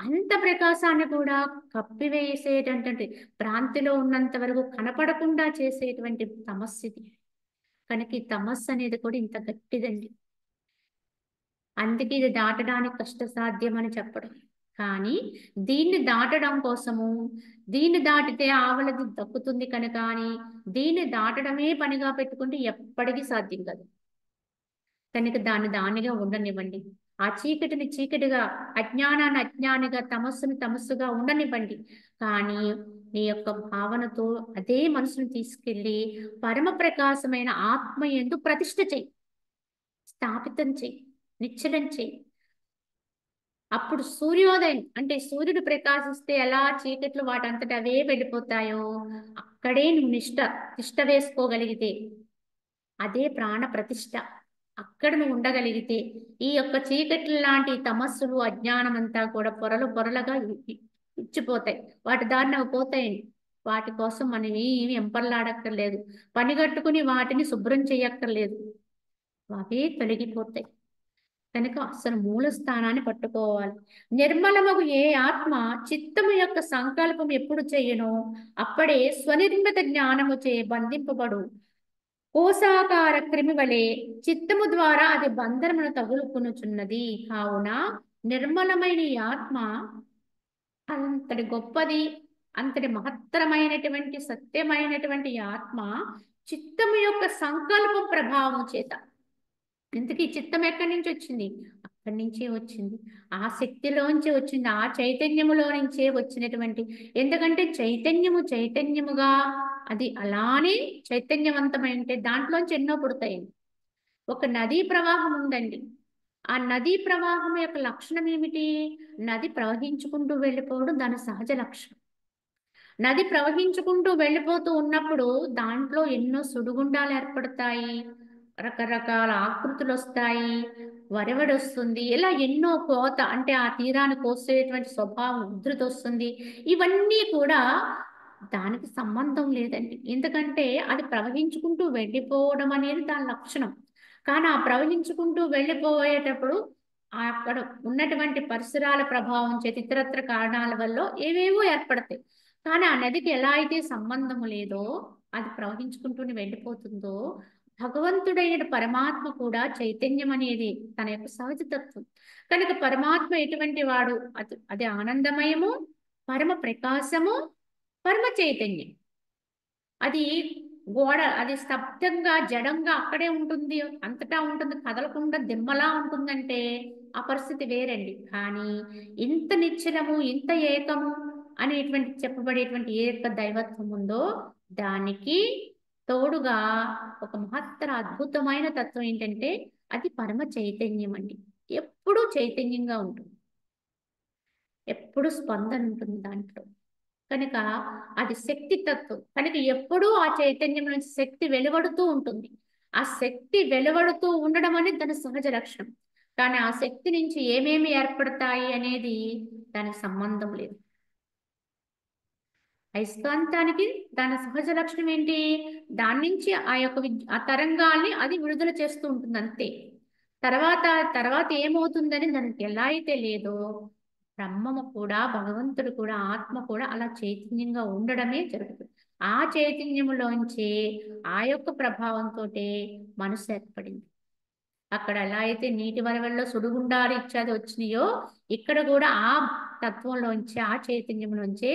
అంత ప్రకాశాన్ని కూడా కప్పివేసేటటువంటి, భ్రాంతిలో ఉన్నంత వరకు కనపడకుండా చేసేటువంటి తమస్సు ఇది. కనుక ఈ తమస్సు అనేది కూడా ఇంత గట్టిదండి. అందుకే ఇది దాటడానికి కష్టసాధ్యం అని చెప్పడం. కానీ దీన్ని దాటడం కోసము, దీన్ని దాటితే ఆవలది దక్కుతుంది కనుక అని దీన్ని దాటడమే పనిగా పెట్టుకుంటే ఎప్పటికీ సాధ్యం కాదు. కనుక దానిగా ఉండనివ్వండి. ఆ చీకటిని చీకటిగా, అజ్ఞానాన్ని అజ్ఞానిగా, తమస్సును తమస్సుగా ఉండనివ్వండి. కానీ నీ యొక్క భావనతో అదే మనసును తీసుకెళ్ళి పరమ ప్రకాశమైన ఆత్మ యందు ప్రతిష్ఠ చెయ్యి, స్థాపితం చెయ్యి, నిశ్చలం చెయ్యి. అప్పుడు సూర్యోదయం అంటే సూర్యుడు ప్రకాశిస్తే ఎలా చీకట్లు వాటంతట అవే వెళ్ళిపోతాయో అక్కడే నువ్వు తిష్ట వేసుకోగలిగితే అదే ప్రాణ ప్రతిష్ఠ. అక్కడ నువ్వు ఉండగలిగితే ఈ యొక్క చీకట్లు లాంటి తమస్సులు, అజ్ఞానం అంతా కూడా పొరలుగా ఇచ్చిపోతాయి. వాటి దారిన అవి పోతాయండి. వాటి కోసం మనం ఏమి ఎంపర్లాడక్కర్లేదు, పనిగట్టుకుని వాటిని శుభ్రం చేయక్కర్లేదు, అవే తొలగిపోతాయి. కనుక అసలు మూల స్థానాన్ని పట్టుకోవాలి. నిర్మలమగు ఏ ఆత్మ చిత్తము యొక్క సంకల్పం ఎప్పుడు చెయ్యనో అప్పుడే స్వనిర్మిత జ్ఞానము చే బంధింపబడు కోశాకార క్రిమి వలె చిత్తము ద్వారా అది బంధనమును తగులుకొనుచున్నది. కావున నిర్మలమైన ఈ ఆత్మ అంతటి గొప్పది, అంతటి మహత్తరమైనటువంటి సత్యమైనటువంటి ఆత్మ చిత్తము యొక్క సంకల్పం ప్రభావం చేత. ఇంతకీ చిత్తం ఎక్కడి నుంచి వచ్చింది? అక్కడి నుంచే వచ్చింది, ఆ శక్తిలోంచి వచ్చింది, ఆ చైతన్యములో నుంచే వచ్చినటువంటి. ఎందుకంటే చైతన్యముగా అది అలానే చైతన్యవంతమైంటే దాంట్లోంచి ఎన్నో పుడతాయండి. ఒక నదీ ప్రవాహం ఉందండి. ఆ నదీ ప్రవాహం యొక్క లక్షణం ఏమిటి? నది ప్రవహించుకుంటూ వెళ్ళిపోవడం దాని సహజ లక్షణం. నది ప్రవహించుకుంటూ వెళ్ళిపోతూ ఉన్నప్పుడు దాంట్లో ఎన్నో సుడిగుండాలు ఏర్పడతాయి, రకరకాల ఆకృతులు వస్తాయి, వరవడి వస్తుంది, ఇలా ఎన్నో కోత అంటే ఆ తీరాన్ని కోసేటువంటి స్వభావం, ఉధృతి వస్తుంది. ఇవన్నీ కూడా దానికి సంబంధం లేదండి. ఎందుకంటే అది ప్రవహించుకుంటూ వెళ్ళిపోవడం అనేది దాని లక్షణం. కానీ ఆ ప్రవహించుకుంటూ వెళ్ళిపోయేటప్పుడు అక్కడ ఉన్నటువంటి పరిసరాల ప్రభావం చేత ఇతరత్ర కారణాల వల్ల ఏవేవో ఏర్పడతాయి. కానీ ఆ నదికి ఎలా అయితే సంబంధము లేదో, అది ప్రవహించుకుంటూనే వెళ్ళిపోతుందో, భగవంతుడైన పరమాత్మ కూడా చైతన్యం అనేది తన యొక్క సహజ తత్వం. కనుక పరమాత్మ ఎటువంటి వాడు? అది ఆనందమయము, పరమ ప్రకాశము, పరమ చైతన్యం. అది అది స్తబ్దంగా జడంగా అక్కడే ఉంటుంది, అంతటా ఉంటుంది, కదలకుండా దిమ్మలా ఉంటుందంటే ఆ పరిస్థితి వేరండి. కానీ ఇంత నిశ్చలము, ఇంత ఏకము అనేటువంటి చెప్పబడేటువంటి ఏ యొక్క దైవత్వం ఉందో దానికి తోడుగా ఒక మహత్తర అద్భుతమైన తత్వం ఏంటంటే అది పరమ చైతన్యం అండి. ఎప్పుడూ చైతన్యంగా ఉంటుంది, ఎప్పుడు స్పందన ఉంటుంది దాంట్లో. కనుక అది శక్తి తత్వం. కనుక ఎప్పుడూ ఆ చైతన్యం నుంచి శక్తి వెలువడుతూ ఉంటుంది. ఆ శక్తి వెలువడుతూ ఉండడం అనేది దాని సహజ లక్షణం. కానీ ఆ శక్తి నుంచి ఏమేమి ఏర్పడతాయి అనేది దానికి సంబంధం లేదు. అయస్కాంతానికి దాని సహజ లక్షణం ఏంటి? దాని నుంచి ఆ యొక్క ఆ తరంగాల్ని అది విడుదల చేస్తూ ఉంటుంది అంతే. తర్వాత తర్వాత ఏమవుతుందని దానికి ఎలా అయితే లేదో, బ్రహ్మము కూడా, భగవంతుడు కూడా, ఆత్మ కూడా అలా చైతన్యంగా ఉండడమే జరుగుతుంది. ఆ చైతన్యములోంచి ఆ యొక్క ప్రభావంతో మనసు ఏర్పడింది. అక్కడ ఎలా అయితే నీటి వరవల్లో సుడిగుండాలు ఇత్యాది వచ్చినాయో, ఇక్కడ కూడా ఆ తత్వంలోంచి, ఆ చైతన్యంలోంచి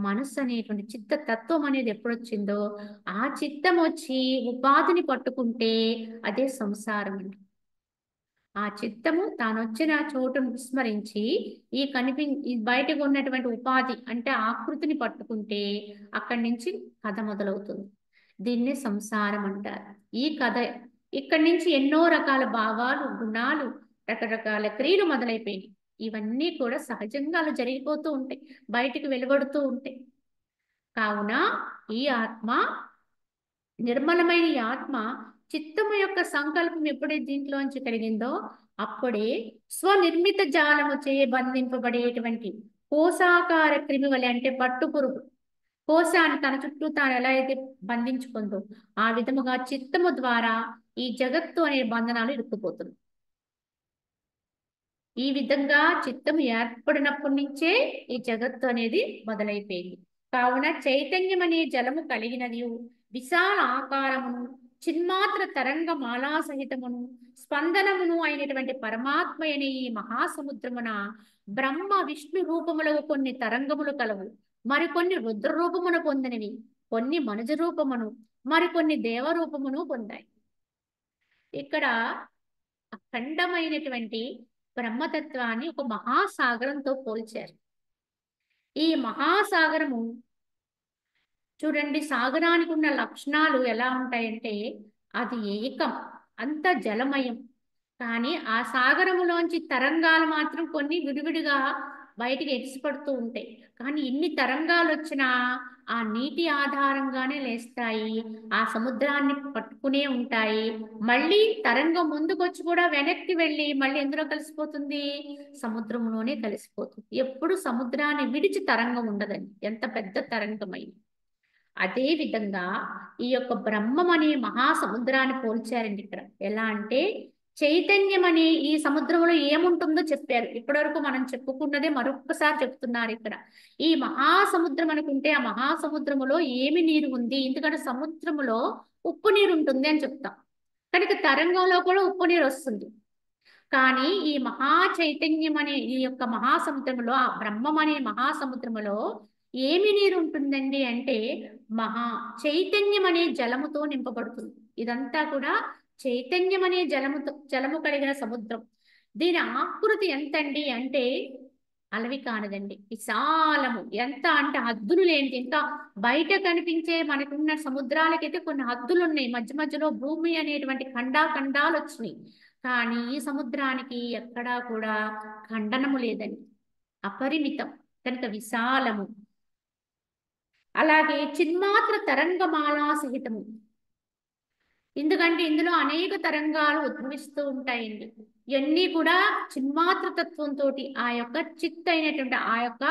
మనస్సు అనేటువంటి చిత్త తత్వం అనేది ఎప్పుడొచ్చిందో, ఆ చిత్తం వచ్చి ఉపాధిని పట్టుకుంటే అదే సంసారం అండి. ఆ చిత్తము తానొచ్చిన చోటును విస్మరించి ఈ బయటకు ఉన్నటువంటి ఉపాధి అంటే ఆకృతిని పట్టుకుంటే అక్కడి నుంచి కథ మొదలవుతుంది. దీన్నే సంసారం అంటారు. ఈ కథ ఇక్కడి నుంచి ఎన్నో రకాల భావాలు, గుణాలు, రకరకాల క్రియలు మొదలైపోయినాయి. ఇవన్నీ కూడా సహజంగా అలా జరిగిపోతూ ఉంటాయి, బయటికి వెలువడుతూ ఉంటాయి. కావున ఈ ఆత్మ, నిర్మలమైన ఈ ఆత్మ చిత్తము యొక్క సంకల్పం ఎప్పుడైతే దీంట్లోంచి కలిగిందో అప్పుడే స్వనిర్మిత జాలము చే బంధింపబడేటువంటి కోశాకార క్రిమి వలె, అంటే పట్టు పురుగు కోశాన్ని తన చుట్టూ తాను ఎలా అయితే బంధించుకుందో ఆ విధముగా చిత్తము ద్వారా ఈ జగత్తు అనే బంధనాలు ఇరుక్కుపోతుంది. ఈ విధంగా చిత్తము ఏర్పడినప్పటి నుంచే ఈ జగత్తు అనేది మొదలైపోయింది. కావున చైతన్యం అనే జలము కలిగినది విశాల ఆకారమును, చిన్మాత్ర తరంగ మాలా సహితమును, స్పందనమును అయినటువంటి పరమాత్మ అనే ఈ మహాసముద్రమున బ్రహ్మ విష్ణు రూపములకు కొన్ని తరంగములు కలవు, మరికొన్ని రుద్ర రూపమును పొందినవి, కొన్ని మనుజ రూపమును, మరికొన్ని దేవరూపమును పొందాయి. ఇక్కడ అఖండమైనటువంటి బ్రహ్మతత్వాన్ని ఒక మహాసాగరంతో పోల్చారు. ఈ మహాసాగరము చూడండి, సాగరానికి ఉన్న లక్షణాలు ఎలా ఉంటాయంటే అది ఏకం, అంత జలమయం. కానీ ఆ సాగరములోంచి తరంగాలు మాత్రం కొన్ని విడివిడిగా బయటికి ఎగిసిపడుతూ ఉంటాయి. కానీ ఎన్ని తరంగాలు వచ్చినా ఆ నీటి ఆధారంగానే లేస్తాయి, ఆ సముద్రాన్ని పట్టుకునే ఉంటాయి. మళ్ళీ తరంగం ముందుకొచ్చి కూడా వెనక్కి వెళ్ళి మళ్ళీ ఎందులో కలిసిపోతుంది? సముద్రంలోనే కలిసిపోతుంది. ఎప్పుడు సముద్రాన్ని విడిచి తరంగం ఉండదండి, ఎంత పెద్ద తరంగమైంది. అదే విధంగా ఈ యొక్క బ్రహ్మం అనే మహాసముద్రాన్ని పోల్చారండి ఇక్కడ. ఎలా అంటే చైతన్యం అనే ఈ సముద్రంలో ఏముంటుందో చెప్పారు. ఇప్పటివరకు మనం చెప్పుకున్నదే మరొక్కసారి చెప్తున్నారు ఇక్కడ. ఈ మహాసముద్రం అనుకుంటే ఆ మహాసముద్రములో ఏమి నీరు ఉంది? ఎందుకంటే సముద్రములో ఉప్పు నీరు ఉంటుంది అని చెప్తాం, కనుక తరంగంలో కూడా ఉప్పు నీరు వస్తుంది. కానీ ఈ మహా చైతన్యం అనే ఈ యొక్క మహాసముద్రములో, ఆ బ్రహ్మం అనే మహాసముద్రములో ఏమి నీరు ఉంటుందండి అంటే మహా చైతన్యం అనే జలముతో నింపబడుతుంది. ఇదంతా కూడా చైతన్యం అనే జలము కలిగిన సముద్రం. దీని ఆకృతి ఎంతండి అంటే అలవి కానదండి, విశాలము. ఎంత అంటే హద్దులు లేనిది. ఇంకా బయట కనిపించే మనకున్న సముద్రాలకైతే కొన్ని హద్దులు ఉన్నాయి, మధ్య మధ్యలో భూమి అనేటువంటి ఖండాలు వచ్చినాయి. కానీ ఈ సముద్రానికి ఎక్కడా కూడా ఖండనము లేదండి, అపరిమితం, కనుక విశాలము. అలాగే చిన్మాత్ర తరంగమాలా సహితము. ఎందుకంటే ఇందులో అనేక తరంగాలు ఉద్భవిస్తూ ఉంటాయండి. ఇవన్నీ కూడా చిన్మాత్ర తత్వంతో, ఆ యొక్క చిత్ అయినటువంటి ఆ యొక్క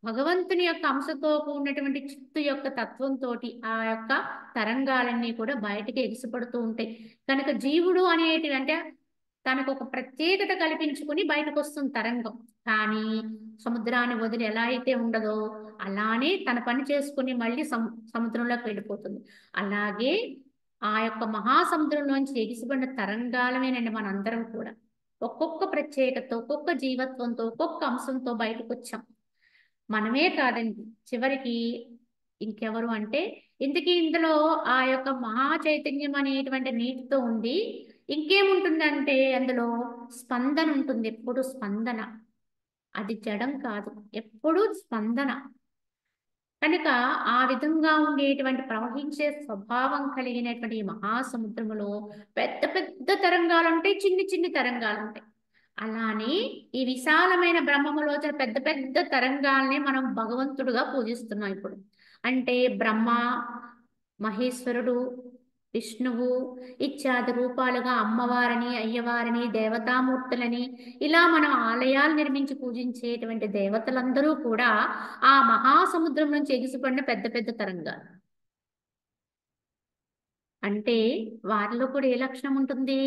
భగవంతుని యొక్క అంశతో కూడినటువంటి చిత్తు యొక్క తత్వంతో ఆ యొక్క తరంగాలన్నీ కూడా బయటికి ఎగిసిపడుతూ ఉంటాయి. కనుక జీవుడు అనేటి అంటే తనకు ఒక ప్రత్యేకత కల్పించుకుని బయటకు వస్తుంది తరంగం. కానీ సముద్రాన్ని వదిలి ఎలా అయితే ఉండదో అలానే తన పని చేసుకుని మళ్ళీ సముద్రంలోకి వెళ్ళిపోతుంది. అలాగే ఆ యొక్క మహాసముద్రంలోంచి ఎగిసిపడిన తరంగాలమేనండి మనందరం కూడా. ఒక్కొక్క ప్రత్యేకత, ఒక్కొక్క జీవత్వంతో, ఒక్కొక్క అంశంతో బయటకు వచ్చాం. మనమే కాదండి, చివరికి ఇంకెవరు అంటే, ఇంతకీ ఇందులో ఆ యొక్క మహా చైతన్యం అనేటువంటి నీటితో ఉండి ఇంకేముంటుందంటే అందులో స్పందన ఉంటుంది. ఎప్పుడు స్పందన, అది జడం కాదు, ఎప్పుడు స్పందన. కనుక ఆ విధంగా ఉండేటువంటి ప్రవహించే స్వభావం కలిగినటువంటి ఈ మహాసముద్రములో పెద్ద పెద్ద తరంగాలు ఉంటాయి, చిన్ని చిన్ని తరంగాలు ఉంటాయి. అలానే ఈ విశాలమైన బ్రహ్మములో పెద్ద పెద్ద తరంగాల్ని మనం భగవంతుడుగా పూజిస్తున్నాం ఇప్పుడు. అంటే బ్రహ్మ, మహేశ్వరుడు, విష్ణువు ఇత్యాది రూపాలుగా అమ్మవారిని, అయ్యవారిని, దేవతామూర్తులని ఇలా మనం ఆలయాలు నిర్మించి పూజించేటువంటి దేవతలందరూ కూడా ఆ మహాసముద్రం నుంచి ఎగిసిపడిన పెద్ద పెద్ద తరంగాలు. అంటే వారిలో కూడా ఏ లక్షణం ఉంటుంది?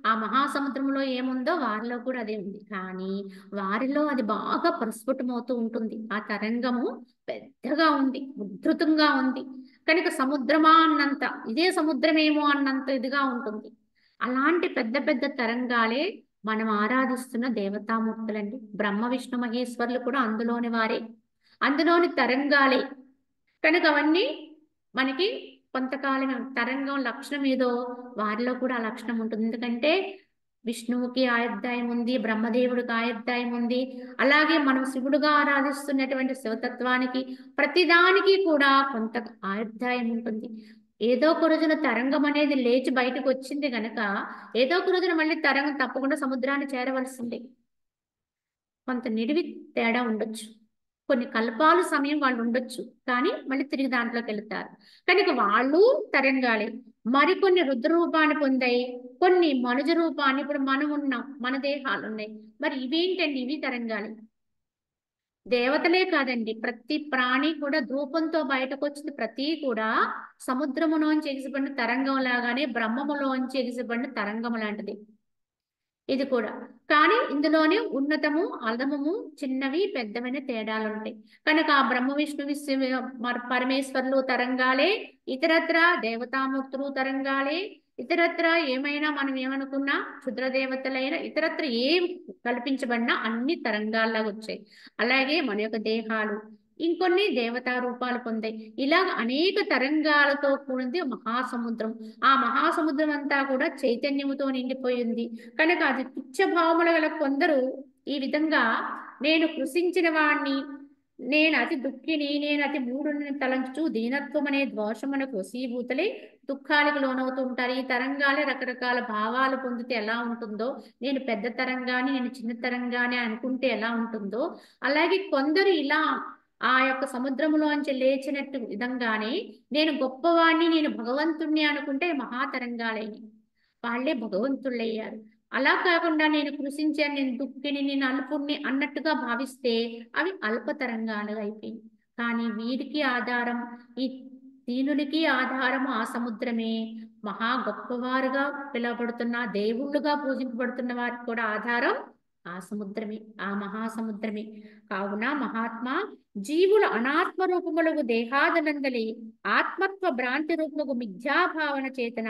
ఆ మహాసముద్రంలో ఏముందో వారిలో కూడా అదే ఉంది. కానీ వారిలో అది బాగా ప్రస్ఫుటమవుతూ ఉంటుంది. ఆ తరంగము పెద్దగా ఉంది, ఉద్ధృతంగా ఉంది. కనుక సముద్రమా అన్నంత, ఇదే సముద్రమేమో అన్నంత ఇదిగా ఉంటుంది. అలాంటి పెద్ద పెద్ద తరంగాలే మనం ఆరాధిస్తున్న దేవతామూర్తులండి. బ్రహ్మ విష్ణు మహేశ్వరులు కూడా అందులోని వారే, అందులోని తరంగాలే. కనుక అవన్నీ మనకి కొంతకాలం తరంగం లక్షణం ఏదో వారిలో కూడా ఆ లక్షణం ఉంటుంది. ఎందుకంటే విష్ణువుకి ఆయుర్దాయం ఉంది, బ్రహ్మదేవుడికి ఆయుర్దాయం ఉంది. అలాగే మనం శివుడుగా ఆరాధిస్తున్నటువంటి శివతత్వానికి ప్రతిదానికి కూడా కొంత ఆయుర్దాయం ఉంటుంది. ఏదో ఒక రోజున తరంగం అనేది లేచి బయటకు వచ్చింది గనక ఏదో ఒక రోజున మళ్ళీ తరంగం తప్పకుండా సముద్రాన్ని చేరవలసిందే. కొంత నిడివి తేడా ఉండొచ్చు, కొన్ని కల్పాలు సమయం వాళ్ళు ఉండొచ్చు, కానీ మళ్ళీ తిరిగి దాంట్లోకి వెళ్తారు. కనుక వాళ్ళు తరంగాలే. మరికొన్ని రుద్ర రూపాన్ని పొందాయి, కొన్ని మనుజ రూపాన్ని, ఇప్పుడు మనం ఉన్నాం, మన దేహాలు ఉన్నాయి. మరి ఇవేంటండి? ఇవి తరంగాలి. దేవతలే కాదండి, ప్రతి ప్రాణి కూడా ధూపంతో బయటకు వచ్చింది. ప్రతి కూడా సముద్రములోంచి ఎగిసిపడిన తరంగం లాగానే బ్రహ్మములోంచి ఎగిసిపడిన తరంగం లాంటిది ఇది కూడా. కానీ ఇందులోనే ఉన్నతము, అధమము, చిన్నవి, పెద్దవైన తేడాలు ఉంటాయి. కనుక ఆ బ్రహ్మ విష్ణు పరమేశ్వరులు తరంగాలే, ఇతరత్ర దేవతామూర్తులు తరంగాలే, ఇతరత్ర ఏమైనా మనం ఏమనుకున్నా క్షుద్ర దేవతలైన ఇతరత్ర ఏం కల్పించబడినా అన్ని తరంగాల్లాగా వచ్చాయి. అలాగే మన యొక్క దేహాలు ఇంకొన్ని దేవతా రూపాలు పొందాయి. ఇలాగ అనేక తరంగాలతో కూడింది మహాసముద్రం. ఆ మహాసముద్రం అంతా కూడా చైతన్యముతో నిండిపోయింది. కనుక అది తుచ్చభావముల గల కొందరు ఈ విధంగా నేను కృషించిన వాణ్ణి, నేను అతి దుఃఖిని, నేను అతి మూఢుని తలంచు దీనత్వం అనే దోషమునకు వశీభూతులై దుఃఖాలకు లోనవుతూ ఉంటారు. ఈ తరంగాలే రకరకాల భావాలు పొందితే ఎలా ఉంటుందో, నేను పెద్ద తరంగాని, నేను చిన్న తరంగాని అనుకుంటే ఎలా ఉంటుందో, అలాగే కొందరు ఇలా ఆ యొక్క సముద్రములోంచి లేచినట్టు విధంగానే నేను గొప్పవాణ్ణి, నేను భగవంతుణ్ణి అనుకుంటే మహాతరంగాలైన వాళ్ళే భగవంతుళ్ళయ్యారు. అలా కాకుండా నేను కృషించాను, నేను దుఃఖిని, నేను అల్పుణ్ణి అన్నట్టుగా భావిస్తే అవి అల్పతరంగాలు అయిపోయింది. కానీ వీరికి ఆధారం, ఈ దీనునికి ఆధారము ఆ సముద్రమే. మహా గొప్పవారుగా పిలువబడుతున్న, దేవుళ్ళుగా పూజింపబడుతున్న వారికి కూడా ఆధారం ఆ సముద్రమే, ఆ మహాసముద్రమే. కావున మహాత్మా జీవుల అనాత్మ రూపములకు దేహాదనందలి ఆత్మత్వ భ్రాంతి రూపముకు మిథ్యాభావన చేతన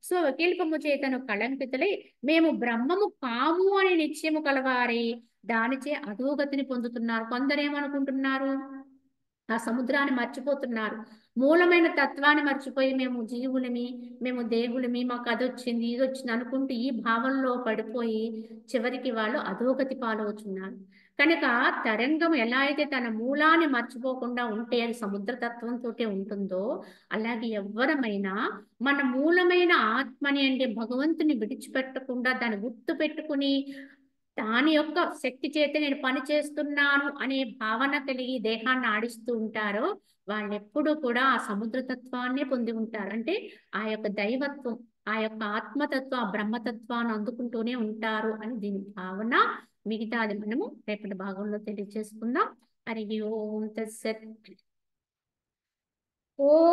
స్వవికల్పము చేతను కళంకితులై మేము బ్రహ్మము కాము అని నిశ్చయము కలవారే దానిచే అధోగతిని పొందుతున్నారు. కొందరేమనుకుంటున్నారు? ఆ సముద్రాన్ని మర్చిపోతున్నారు, మూలమైన తత్వాన్ని మర్చిపోయి మేము జీవులమి, మేము దేవులమి, మాకు అది వచ్చింది ఇది వచ్చింది అనుకుంటూ ఈ భావంలో పడిపోయి చివరికి వాళ్ళు అధోగతి పాలవుతున్నారు. కనుక తరంగం ఎలా అయితే తన మూలాన్ని మర్చిపోకుండా ఉంటే అది సముద్రతత్వంతో ఉంటుందో, అలాగే ఎవ్వరమైనా మన మూలమైన ఆత్మని అంటే భగవంతుని విడిచిపెట్టకుండా దాన్ని గుర్తు పెట్టుకుని దాని యొక్క శక్తి చేత నేను పని చేస్తున్నాను అనే భావన కలిగి దేహాన్ని ఆడిస్తూ ఉంటారో వాళ్ళు ఎప్పుడూ కూడా ఆ సముద్రతత్వాన్ని పొంది ఉంటారు. అంటే ఆ యొక్క దైవత్వం, ఆ యొక్క ఆత్మతత్వం, ఆ బ్రహ్మతత్వాన్ని అందుకుంటూనే ఉంటారు అని దీని భావన. మిగతాది మనము రేపటి భాగంలో తెలియజేసుకుందాం. హరి ఓం తత్సత్. ఓం